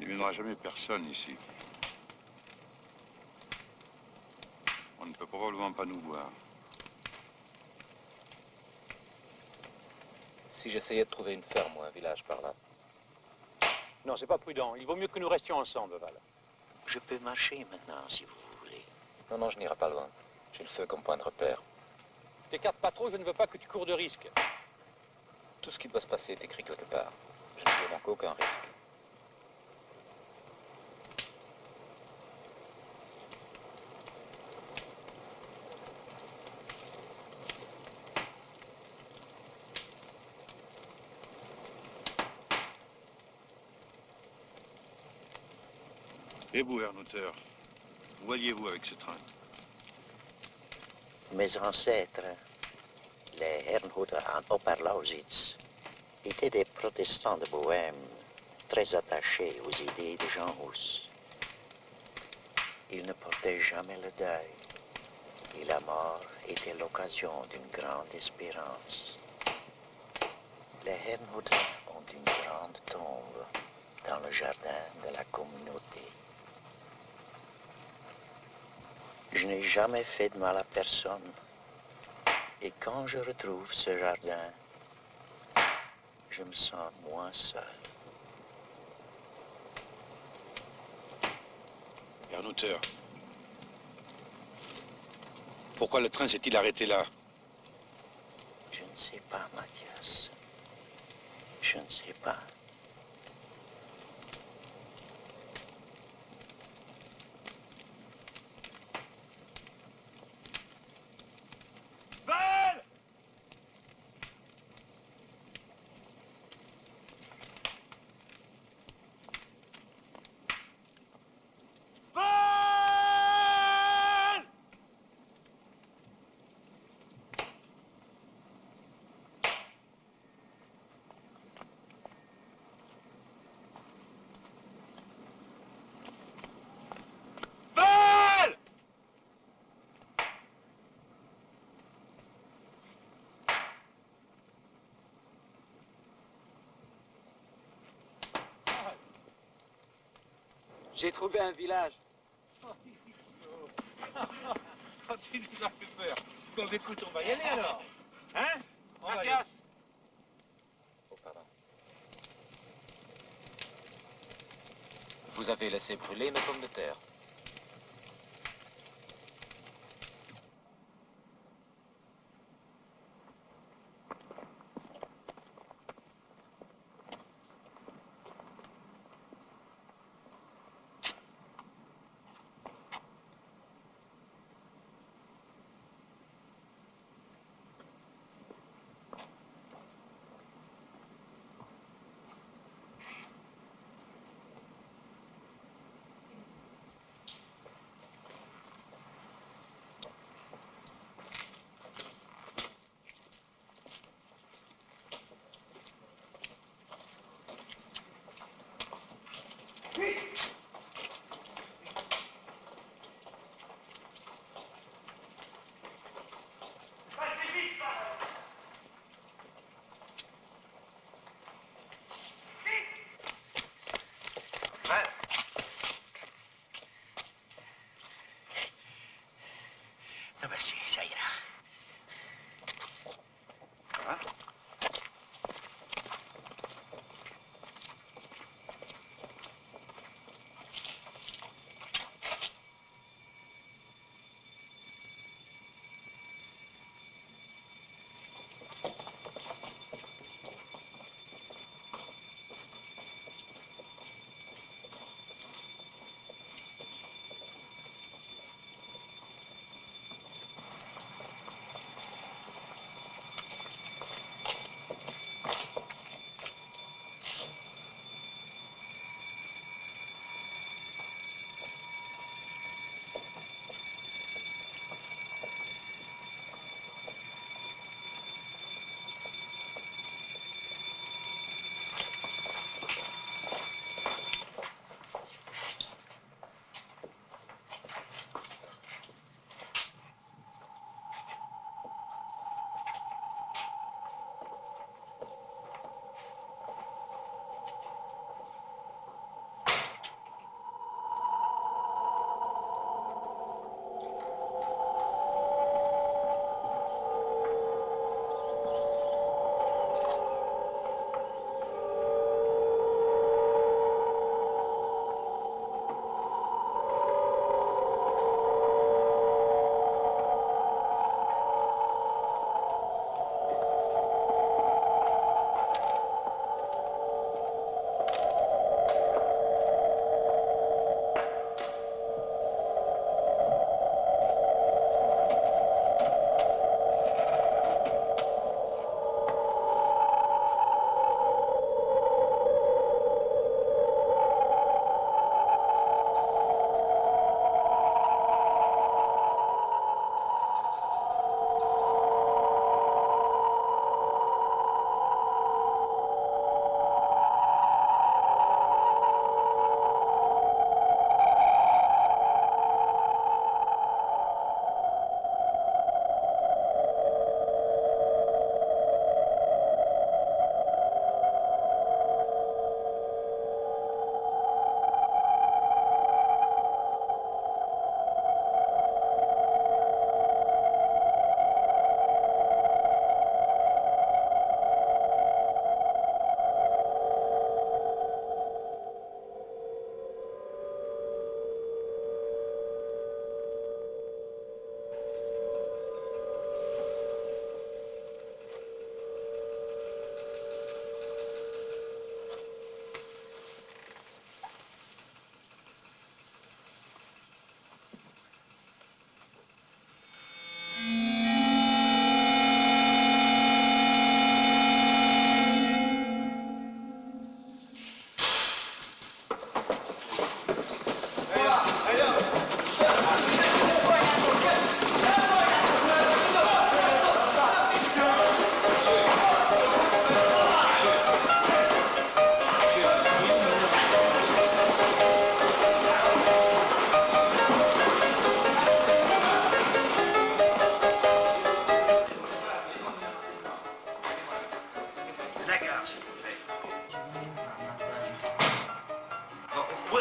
Il ne viendra jamais personne ici. On ne peut probablement pas nous voir. Si j'essayais de trouver une ferme ou un village par là. Non, c'est pas prudent. Il vaut mieux que nous restions ensemble, Val. Je peux marcher maintenant, si vous voulez. Non, non, je n'irai pas loin. J'ai le feu comme point de repère. T'écarte pas trop, je ne veux pas que tu cours de risques. Tout ce qui doit se passer est écrit quelque part. Je ne veux donc aucun risque. Et vous, Herrnhuter, où voyez-vous avec ce train? Mes ancêtres, les Herrnhuter en Oberlausitz, étaient des protestants de Bohême, très attachés aux idées de Jean Hus. Ils ne portaient jamais le deuil, et la mort était l'occasion d'une grande espérance. Les Herrnhuter ont une grande tombe dans le jardin de la communauté. Je n'ai jamais fait de mal à personne, et quand je retrouve ce jardin, je me sens moins seul. Herrnhuter, pourquoi le train s'est-il arrêté là? Je ne sais pas, Mathias. Je ne sais pas. Val! Val! Val! J'ai trouvé un village. Oh, tu nous as fait peur. Bon, écoute, on va y aller alors. Hein? On va y aller. Mathias! Oh, pardon. Vous avez laissé brûler mes pommes de terre.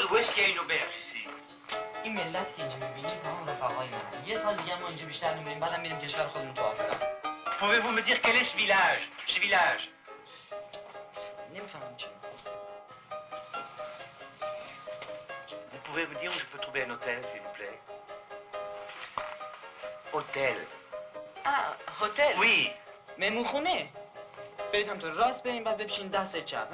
où est-ce qu'il y a une auberge ici? این ملت که اینجا میبینید همون رفقای من. یه سال دیگه ما اینجا بیشتر نمیریم، بعدم میریم کشور خودمون تو آفریقا. Pouvez-vous me dire quel est ce village? Ce village? نمیفهمم چی. Vous pouvez me dire où je peux trouver un hôtel, s'il vous plaît? Hôtel. آه هتل. Oui. مهمونخونه. برید هم تو راست بریم بعد بپیشین 10 سه چپ.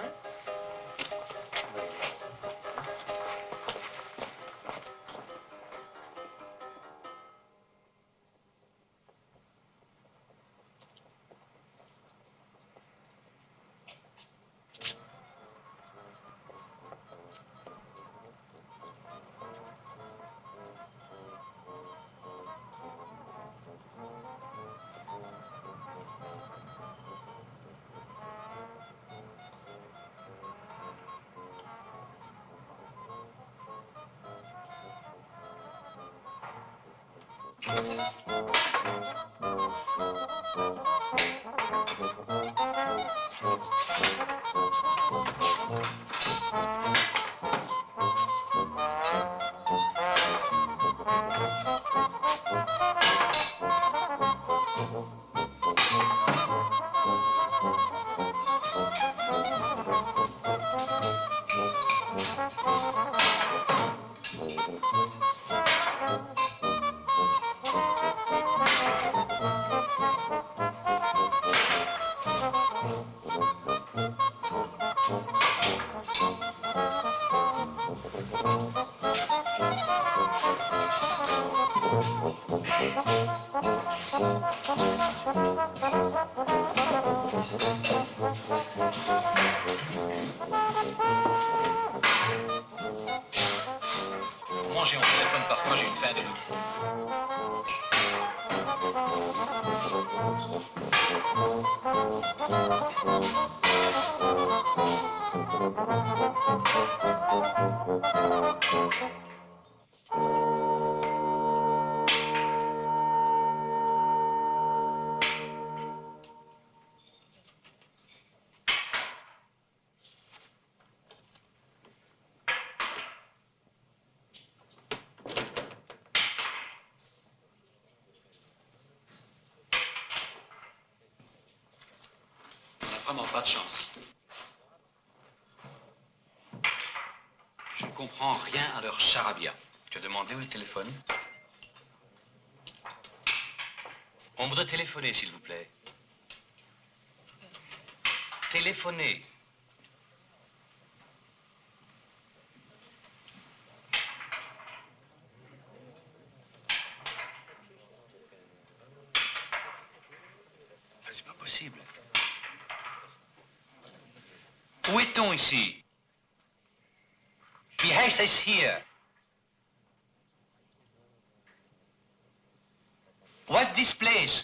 Mangez, on téléphone parce que moi j'ai une faim de loup. Vraiment pas de chance. Je ne comprends rien à leur charabia. Tu as demandé où le téléphone? On voudrait téléphoner, s'il vous plaît. Téléphoner. C'est pas possible. Où est-on ici? Wie heißt es hier? What's this place?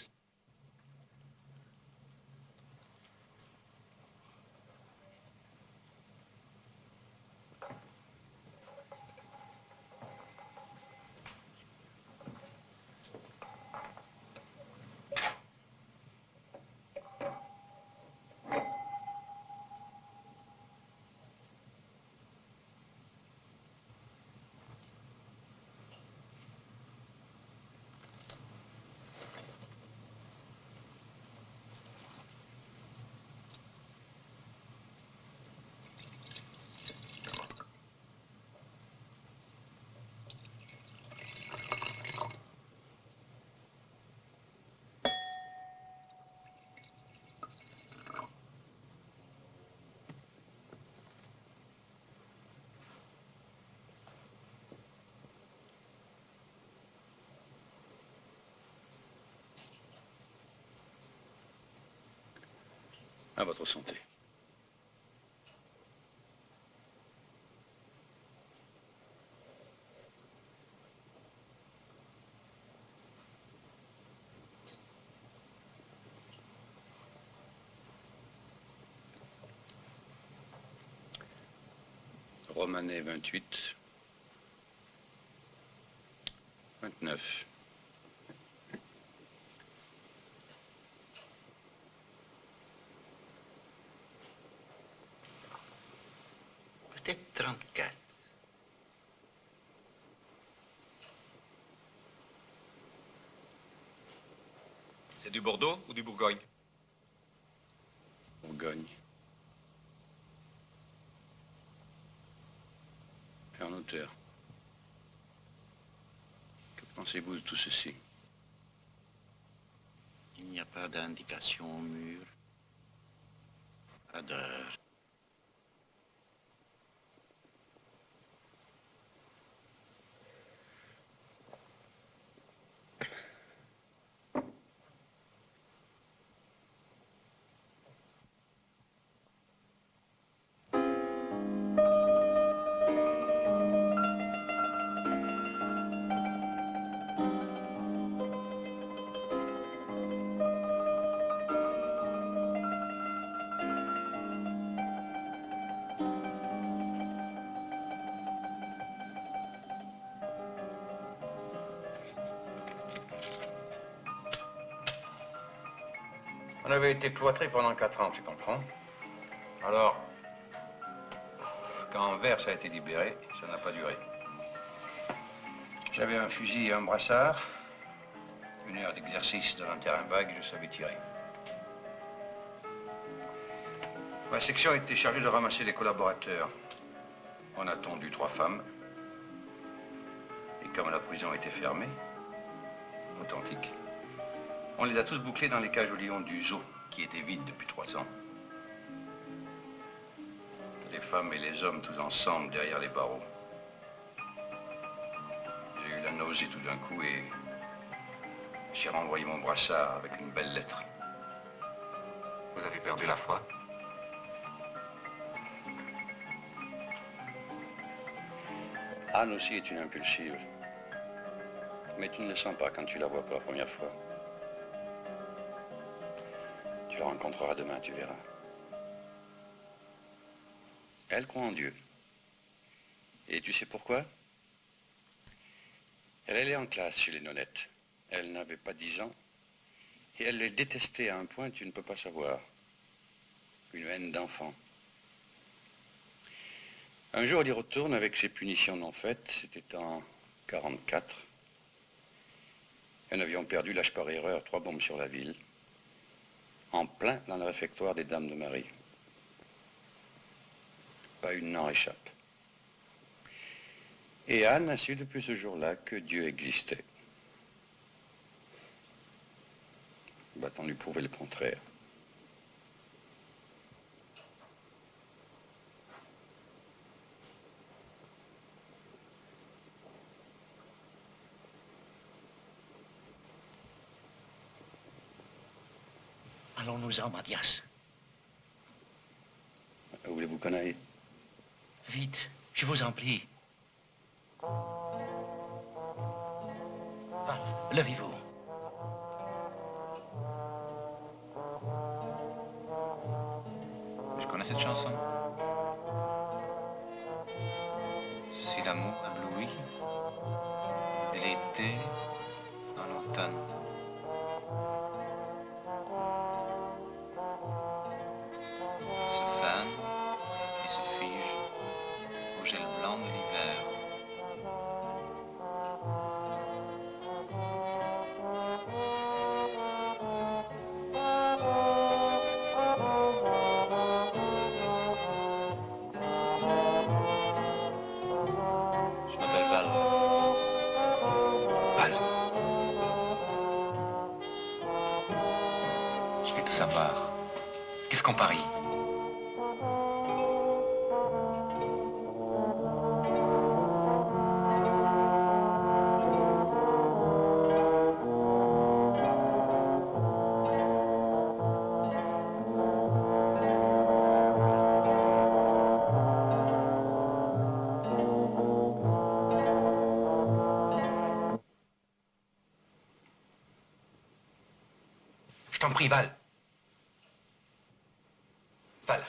À votre santé. Romanet 28, 29. Peut-être 34. du Bordeaux ou du Bourgogne? Bourgogne. Père notaire, que pensez-vous de tout ceci? Il n'y a pas d'indication au mur. Pas d'heure. On avait été cloîtrés pendant 4 ans, tu comprends? Alors, quand Anvers a été libéré, ça n'a pas duré. J'avais un fusil et un brassard, 1 heure d'exercice dans un terrain vague et je savais tirer. Ma section était chargée de ramasser les collaborateurs. On a tondu 3 femmes. Et comme la prison était fermée, authentique, on les a tous bouclés dans les cages aux lions du zoo, qui étaient vides depuis 3 ans. Les femmes et les hommes tous ensemble derrière les barreaux. J'ai eu la nausée tout d'un coup et j'ai renvoyé mon brassard avec une belle lettre. Vous avez perdu la foi? Anne aussi est une impulsive. Mais tu ne le sens pas quand tu la vois pour la première fois. Tu la rencontreras demain, tu verras. Elle croit en Dieu. Et tu sais pourquoi? Elle allait en classe chez les nonnettes. Elle n'avait pas 10 ans. Et elle les détestait à un point que tu ne peux pas savoir. Une haine d'enfant. Un jour, elle y retourne avec ses punitions non faites. C'était en 44. Et nous avions perdu, lâche par erreur, 3 bombes sur la ville. En plein dans le réfectoire des Dames de Marie. Pas une n'en échappe. Et Anne a su depuis ce jour-là que Dieu existait. Va-t-on lui prouver le contraire? Allons-nous-en, Mathias. Où voulez-vous qu'on aille? Vite, je vous en prie. Levez-vous. Je connais cette chanson. Si l'amour éblouit, et l'été en automne. Se fane et se fige au gel blanc de l'hiver. Je m'appelle Val. Val. Je vais tout savoir. Qu'est-ce qu'on parie? Je t'en prie, Val. Val.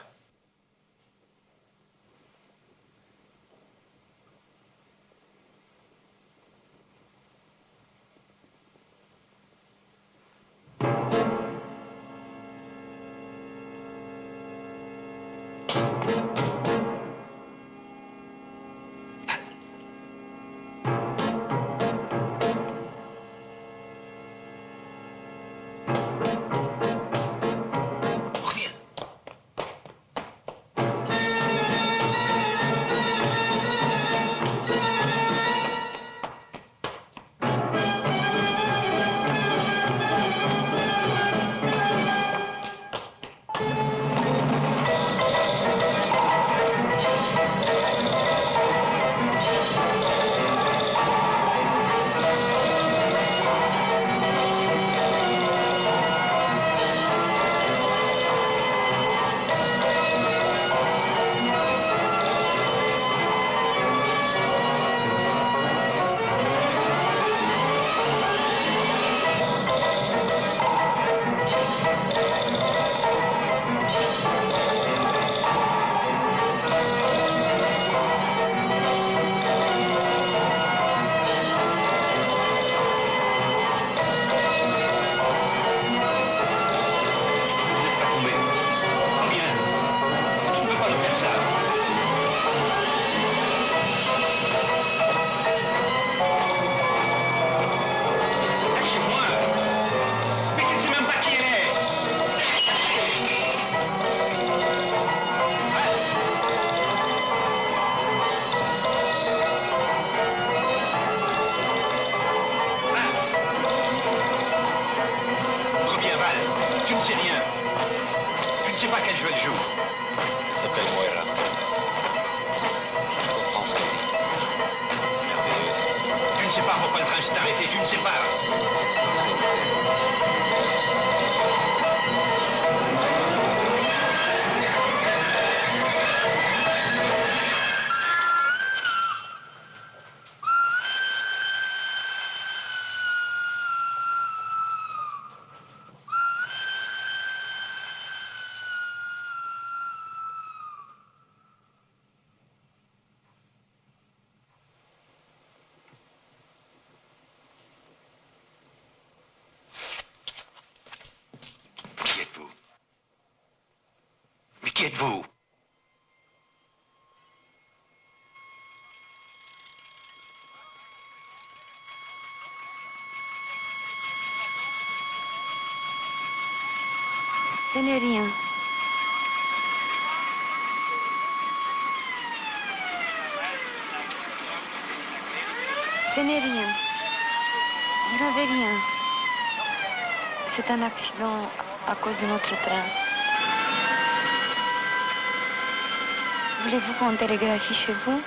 pense que... C'est merveilleux. Tu ne sais pas pourquoi le train s'est arrêté, tu ne sais pas. Qui êtes-vous? Ce n'est rien. Ce n'est rien. Vous n'avez rien. C'est un accident à cause de notre train. Voulez-vous qu'on télégraphie chez vous?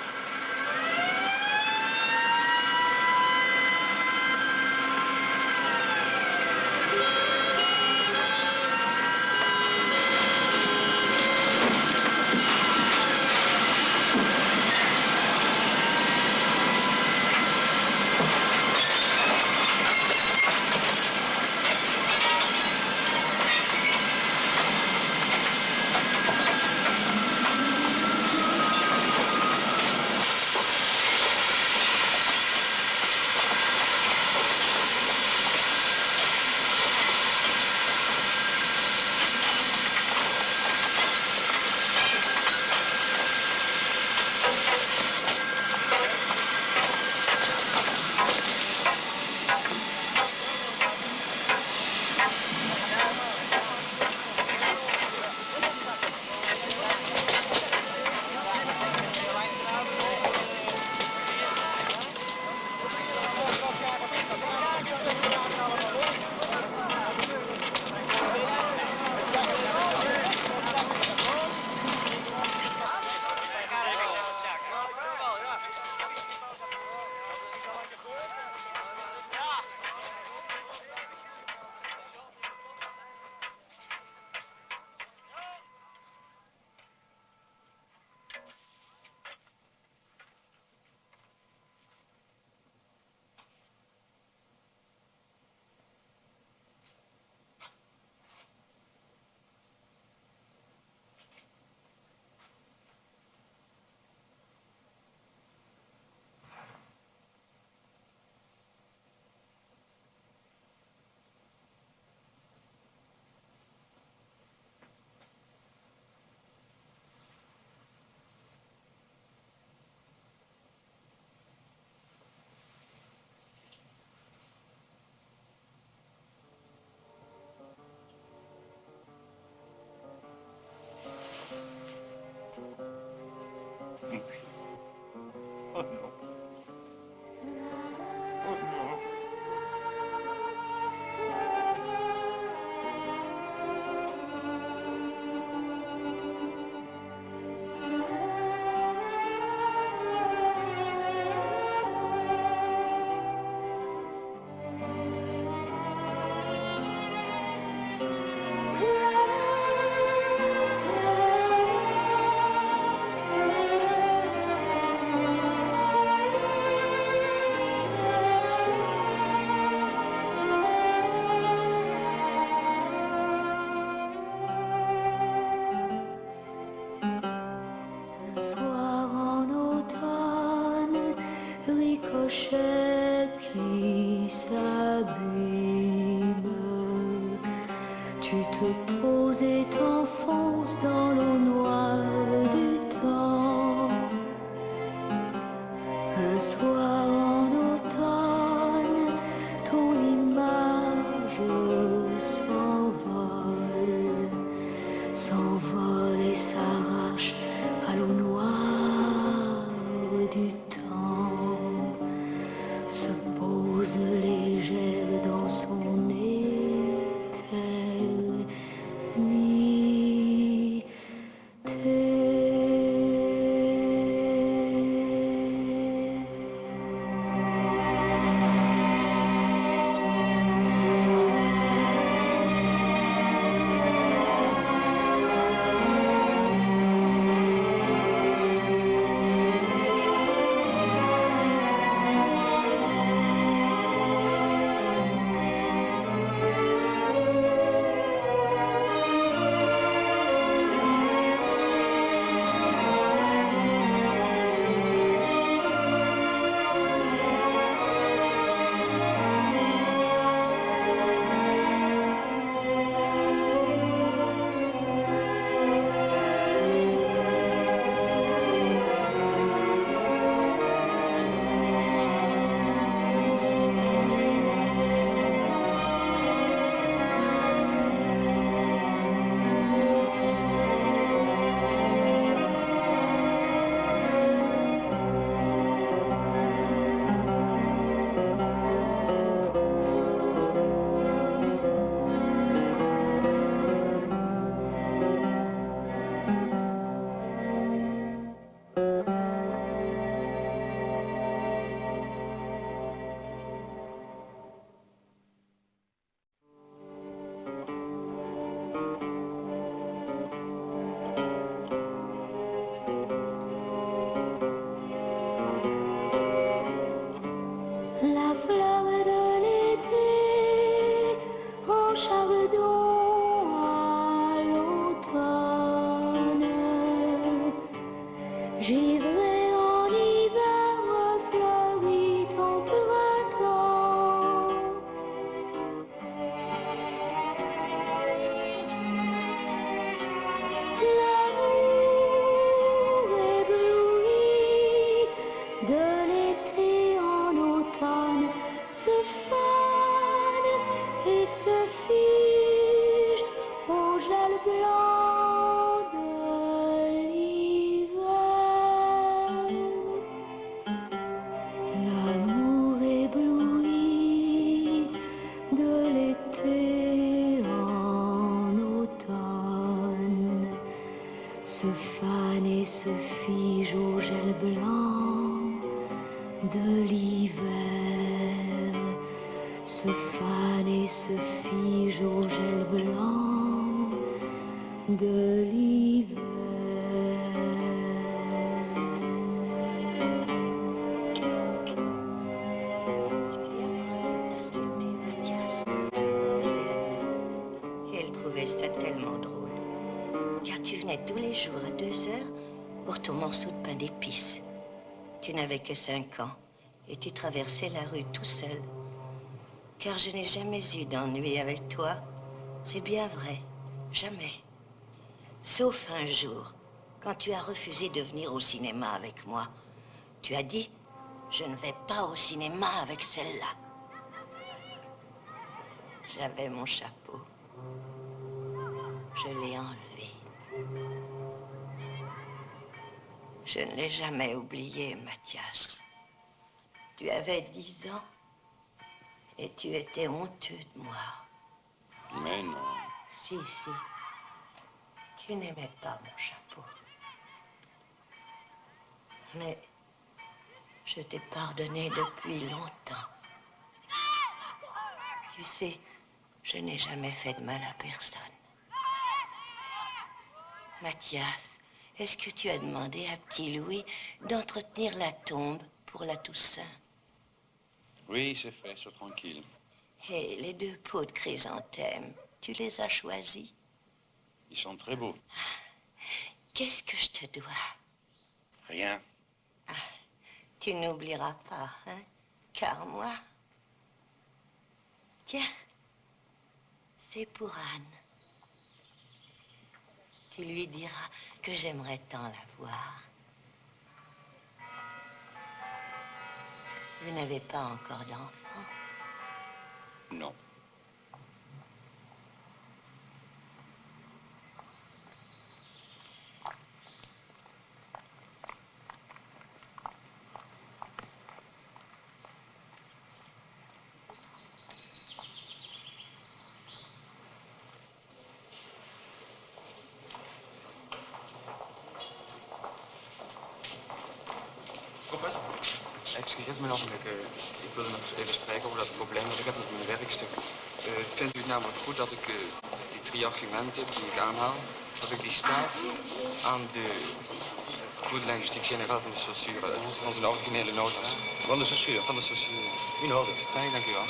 Oh non. Oh non. Ricochet qui s'abîme, tu te poses et t'enfonces dans l'eau noire du temps. Un soir en automne, ton image s'envole et s'arrache à l'eau noire du temps. Se pose légère dans son éternité. de l'été en automne se fanent et se figent au gel blanc de l'hiver. L'amour ébloui de l'été en automne se fane et se fige au gel blanc de l'hiver. Se fane et se fige au gel blanc de l'hiver. Et elle trouvait ça tellement drôle, car tu venais tous les jours à 2 heures pour ton morceau de pain d'épices. Tu n'avais que 5 ans et tu traversais la rue tout seul. Car je n'ai jamais eu d'ennui avec toi, c'est bien vrai, jamais. Sauf un jour, quand tu as refusé de venir au cinéma avec moi. Tu as dit, je ne vais pas au cinéma avec celle-là. J'avais mon chapeau. Je l'ai enlevé. Je ne l'ai jamais oublié, Mathias. Tu avais 10 ans et tu étais honteux de moi. Mais non. Si, si. Tu n'aimais pas mon chapeau. Mais je t'ai pardonné depuis longtemps. Tu sais, je n'ai jamais fait de mal à personne. Mathias, est-ce que tu as demandé à petit Louis d'entretenir la tombe pour la Toussaint? Oui, c'est fait, sois tranquille. Et les 2 pots de chrysanthème, tu les as choisis? Ils sont très beaux. Qu'est-ce que je te dois? Rien. Tu n'oublieras pas, hein? Car moi... Tiens, c'est pour Anne. Tu lui diras que j'aimerais tant la voir. Vous n'avez pas encore d'enfant? Non. Professor? Excuseer me nog een keer. Ik wilde nog even spreken over dat probleem dat ik heb met mijn werkstuk. Vindt u het namelijk goed dat ik die 3 argumenten die ik aanhaal, dat ik die staaf aan de goede linguïstiek generaal van de Saussure, van zijn originele notas. Van de Saussure? Van de Saussure. U nodig. Nee, dank u wel.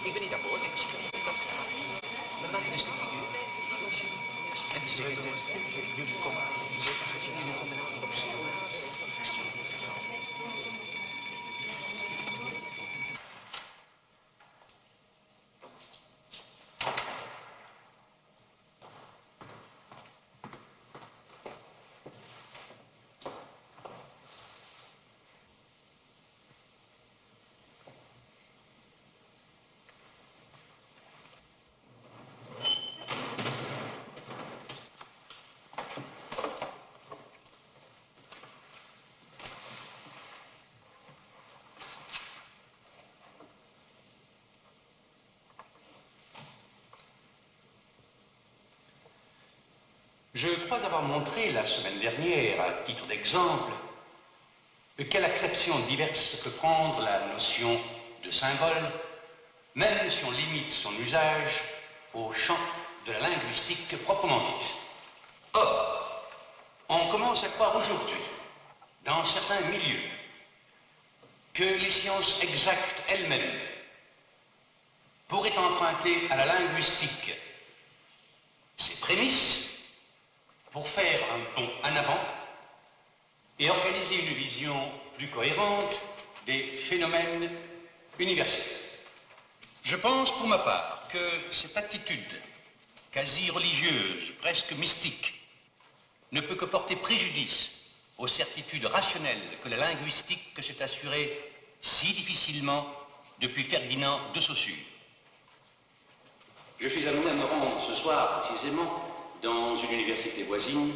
Ik ben niet akkoord, ik schrijf dat graag. Maar dan is de figuur. En de zegt, jullie komen aan. Jullie komen aan op stoel. Je crois avoir montré la semaine dernière, à titre d'exemple, quelle acception diverse peut prendre la notion de symbole, même si on limite son usage au champ de la linguistique proprement dite. Or, on commence à croire aujourd'hui, dans certains milieux, que les sciences exactes elles-mêmes pourraient emprunter à la linguistique ses prémices pour faire un bond en avant et organiser une vision plus cohérente des phénomènes universels. Je pense pour ma part que cette attitude quasi religieuse, presque mystique, ne peut que porter préjudice aux certitudes rationnelles que la linguistique s'est assurée si difficilement depuis Ferdinand de Saussure. Je suis amené à me rendre ce soir précisément dans une université voisine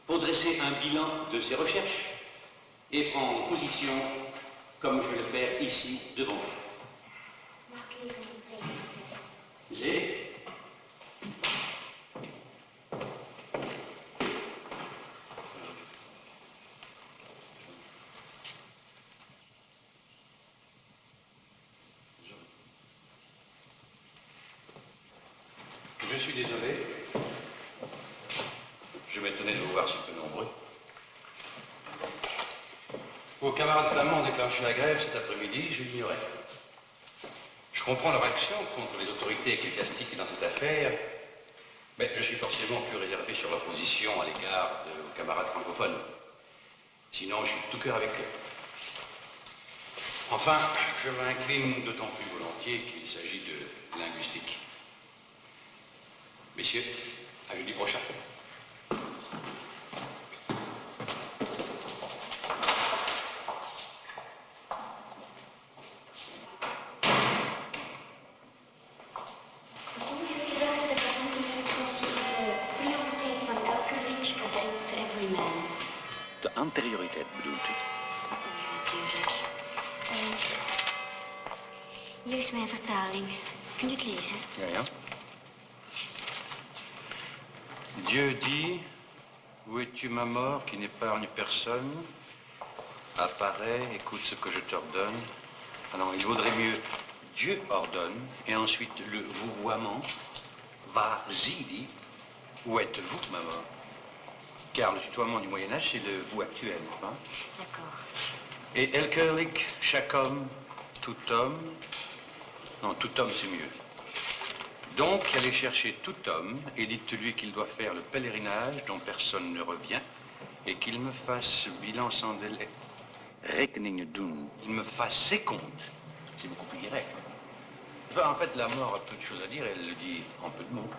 pour dresser un bilan de ces recherches et prendre position comme je vais le faire ici devant vous. Et je suis désolé. Je m'étonnais de vous voir si peu nombreux. Vos camarades flamands ont déclenché la grève cet après-midi, je l'ignorais. Je comprends leur action contre les autorités ecclésiastiques dans cette affaire, mais je suis forcément plus réservé sur leur position à l'égard de vos camarades francophones. Sinon, je suis de tout cœur avec eux. Enfin, je m'incline d'autant plus volontiers qu'il s'agit de linguistique. Messieurs, à jeudi prochain. De anterioriteit bedoelt u? Hier is mijn vertaling. Kunt u het lezen? Ja, ja. Dieu dit, où es-tu ma mort qui n'épargne personne? Apparaît, écoute ce que je t'ordonne. Alors il vaudrait mieux Dieu ordonne, et ensuite le vouvoiement, vas-y dit, où êtes-vous ma mort? Car le tutoiement du Moyen-Âge, c'est le vous actuel, n'est-ce pas? D'accord. Et Elkerlik, chaque homme, tout homme. Non, tout homme, c'est mieux. Donc, allez chercher tout homme et dites-lui qu'il doit faire le pèlerinage dont personne ne revient et qu'il me fasse bilan sans délai. Rekeningen doen. Il me fasse ses comptes. C'est beaucoup plus direct. Enfin, en fait, la mort a peu de choses à dire, elle le dit en peu de mots.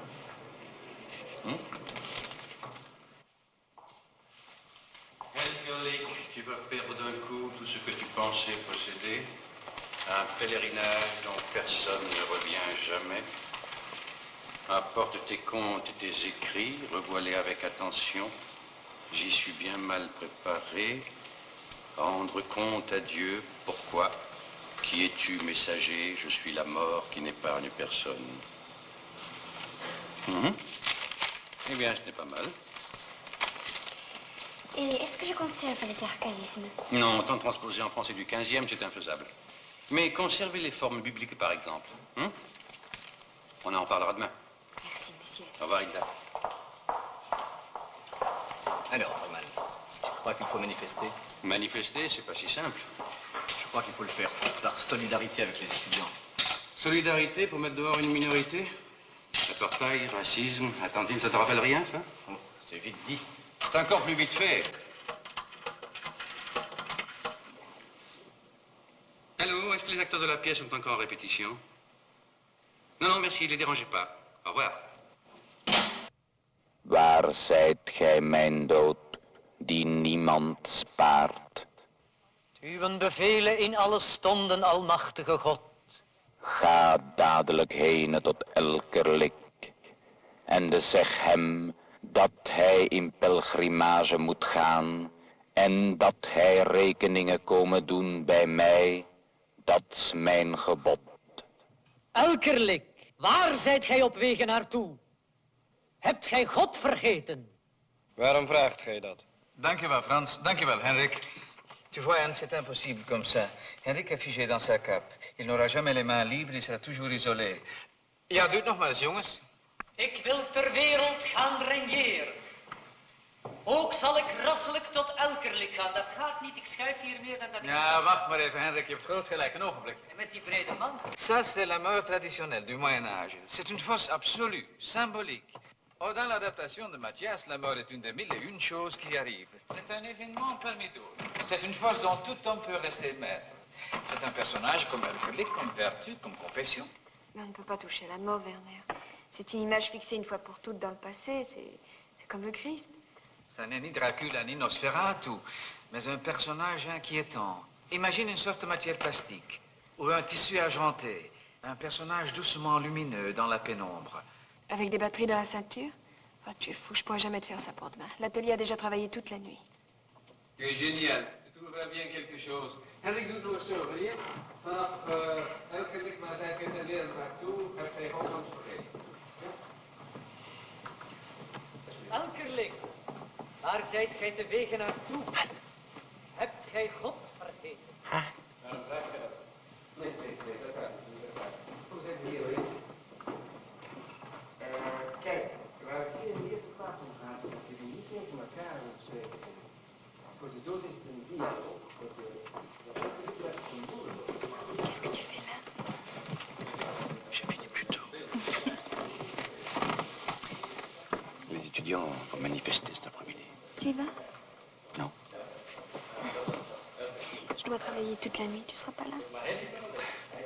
Elkerlik, tu vas perdre d'un coup tout ce que tu pensais posséder. Un pèlerinage dont personne ne revient jamais. Apporte tes comptes et tes écrits, revois-les avec attention. J'y suis bien mal préparé. Rendre compte à Dieu, pourquoi? Qui es-tu, messager? Je suis la mort qui n'épargne personne. Eh bien, ce n'est pas mal. Et est-ce que je conserve les archaïsmes? Non, tant transposé en français du 15e, c'est infaisable. Mais conservez les formes bibliques, par exemple. On en parlera demain. Merci, monsieur. Au revoir, Hilda. Alors, Norman, tu crois qu'il faut manifester? Manifester, c'est pas si simple. Je crois qu'il faut le faire par solidarité avec les étudiants. Solidarité pour mettre dehors une minorité? Apartheid, racisme, attentisme, ça te rappelle rien, ça? Oh, c'est vite dit. C'est encore plus vite fait. Allô, est-ce que les acteurs de la pièce sont encore en répétition? Non, non, merci, ne les dérangez pas. Au revoir. Waar zijt gij, mijn dood, die niemand spaart? Uwen bevelen in alle stonden, almachtige God. Ga dadelijk heen tot Elkerlik en zeg hem dat hij in pelgrimage moet gaan en dat hij rekeningen komen doen bij mij. Dat's mijn gebod. Elkerlik, waar zijt gij op wegen naartoe? Hebt gij God vergeten? Waarom vraagt gij dat? Dankjewel, Frans. Dankjewel, Henrik. Tu vois, Anne, c'est impossible comme ça. Henrik est figé dans sa cape. Il n'aura jamais les mains libres, il sera toujours isolé. Ja, doe het nog maar eens, jongens. Ik wil ter wereld gaan regneren. Ook zal ik rasselijk tot Elkerlik gaan. Dat gaat niet, ik schuif hier meer dan dat ik Ja, wacht maar even, Henrik, je hebt groot gelijk. Een ogenblik. En met die brede man. Ça, c'est la mort traditionnelle du Moyen-Âge. C'est une force absolue, symbolique. Oh, dans l'adaptation de Mathias, la mort est une des mille et une choses qui arrivent. C'est un événement parmi d'autres. C'est une force dont tout homme peut rester maître. C'est un personnage comme Elkerlik, comme vertu, comme confession. Mais on ne peut pas toucher à la mort, Werner. C'est une image fixée une fois pour toutes dans le passé. C'est comme le Christ. Ça n'est ni Dracula ni Nosferatu, mais un personnage inquiétant. Imagine une sorte de matière plastique, ou un tissu argenté, un personnage doucement lumineux dans la pénombre. Avec des batteries dans la ceinture? Oh, tu es fou, je pourrais jamais te faire ça pour demain. L'atelier a déjà travaillé toute la nuit. C'est génial, tu trouveras bien quelque chose. En ik doe het nog zo, wil je? Vanaf elke week maar zijn ik het leren naartoe, heb je gewoon aan het vergeten. Elkerling, waar zijt gij te wegen naartoe? Hebt gij God vergeten? Waarom vraag je dat? Nee, dat gaat niet. Hoe zijn we hier, hoor? Kijk, waar het hier in de eerste plaats om gaat, dat jullie niet tegen elkaar aan het spreken zijn. Voor de dood is het een dialoog. Qu'est-ce que tu fais là? Je finis plus tôt. Les étudiants vont manifester cet après-midi. Tu y vas? Non. Je dois travailler toute la nuit, tu seras pas là?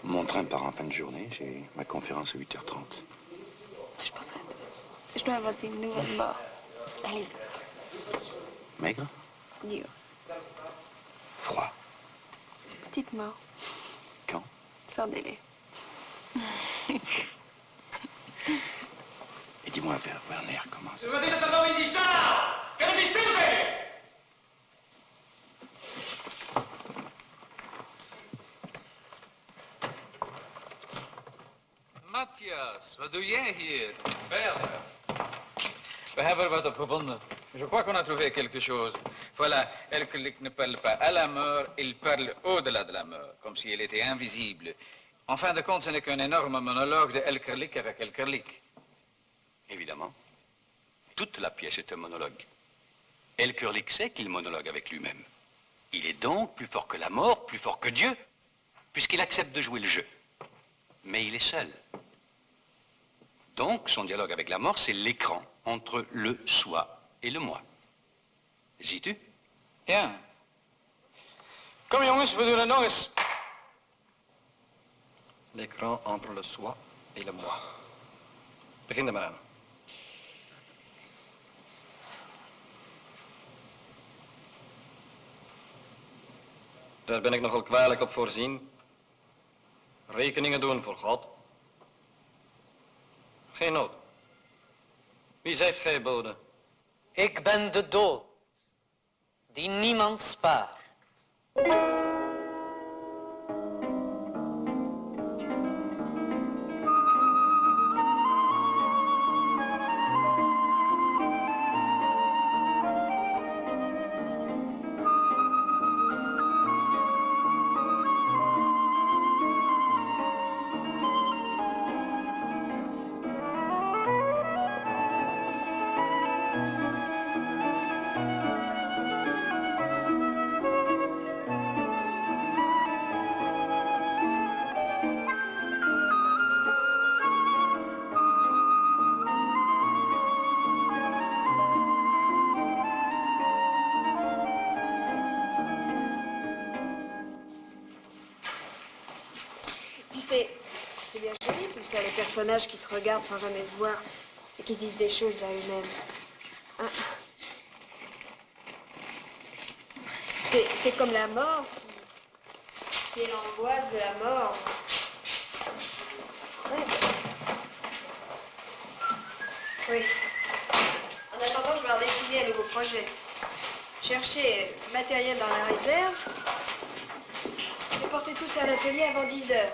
Mon train part en fin de journée, j'ai ma conférence à 8h30. Je penserai à toi. Je dois inventer une nouvelle mort. Allez. Maigre? Dur. Froid. Petite mort. Quand? Sans délai. Et dis-moi, Werner, comment ça se Wat is er nou in die zaal? Kunnen die stil zijn? Matthias, wat doe jij hier? Werner. We hebben er wat op gevonden. Je crois qu'on a trouvé quelque chose. Voilà, Elkelik ne parle pas à la mort, il parle au-delà de la mort, comme si elle était invisible. En fin de compte, ce n'est qu'un énorme monologue de Elkerlik avec Elkerlik. Évidemment. Toute la pièce est un monologue. Elkerlik sait qu'il monologue avec lui-même. Il est donc plus fort que la mort, plus fort que Dieu, puisqu'il accepte de jouer le jeu. Mais il est seul. Donc, son dialogue avec la mort, c'est l'écran entre le soi et le moi. Ziet u? Ja. Kom jongens, we doen het nog eens. L'écran entre le soi et le moi. Begin er maar aan. Daar ben ik nogal kwalijk op voorzien. Rekeningen doen voor God. Geen nood. Wie zijt gij, bode? Ik ben de dood, die niemand spaart. C'est bien joli tout ça, les personnages qui se regardent sans jamais se voir et qui se disent des choses à eux-mêmes. Hein? C'est comme la mort, qui est l'angoisse de la mort. Ouais. Oui. En attendant, je vais redessiner un nouveau projet. Chercher matériel dans la réserve et porter tout ça à l'atelier avant 10 heures.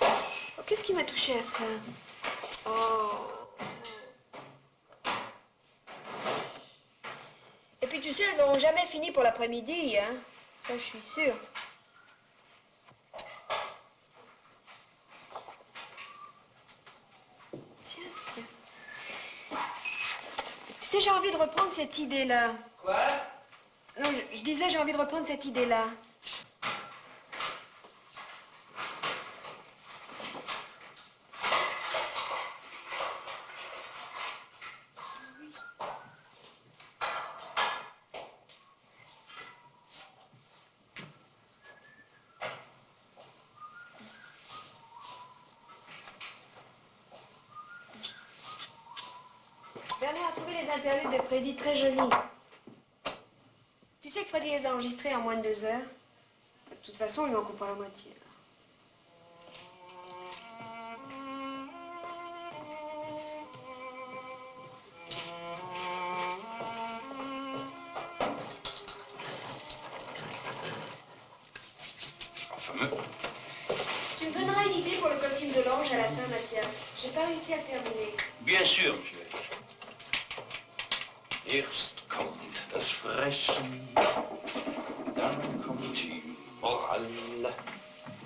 Oh, qu'est-ce qui m'a touché à ça? Oh. Et puis tu sais, elles n'auront jamais fini pour l'après-midi, hein. Ça, je suis sûre. Tiens, tiens. Tu sais, j'ai envie de reprendre cette idée-là. Quoi? Non, je disais, j'ai envie de reprendre cette idée-là. Bernard, trouvé les interludes de Freddy très jolies. Tu sais que Freddy les a enregistrés en moins de 2 heures. De toute façon, on lui en coupe pas la moitié. Tu me donneras une idée pour le costume de l'ange à la fin, Mathias. J'ai pas réussi à le terminer. Bien sûr, monsieur. Erst kommt das Fressen, dann kommt die Moral.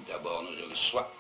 D'abord, nous avons le soie.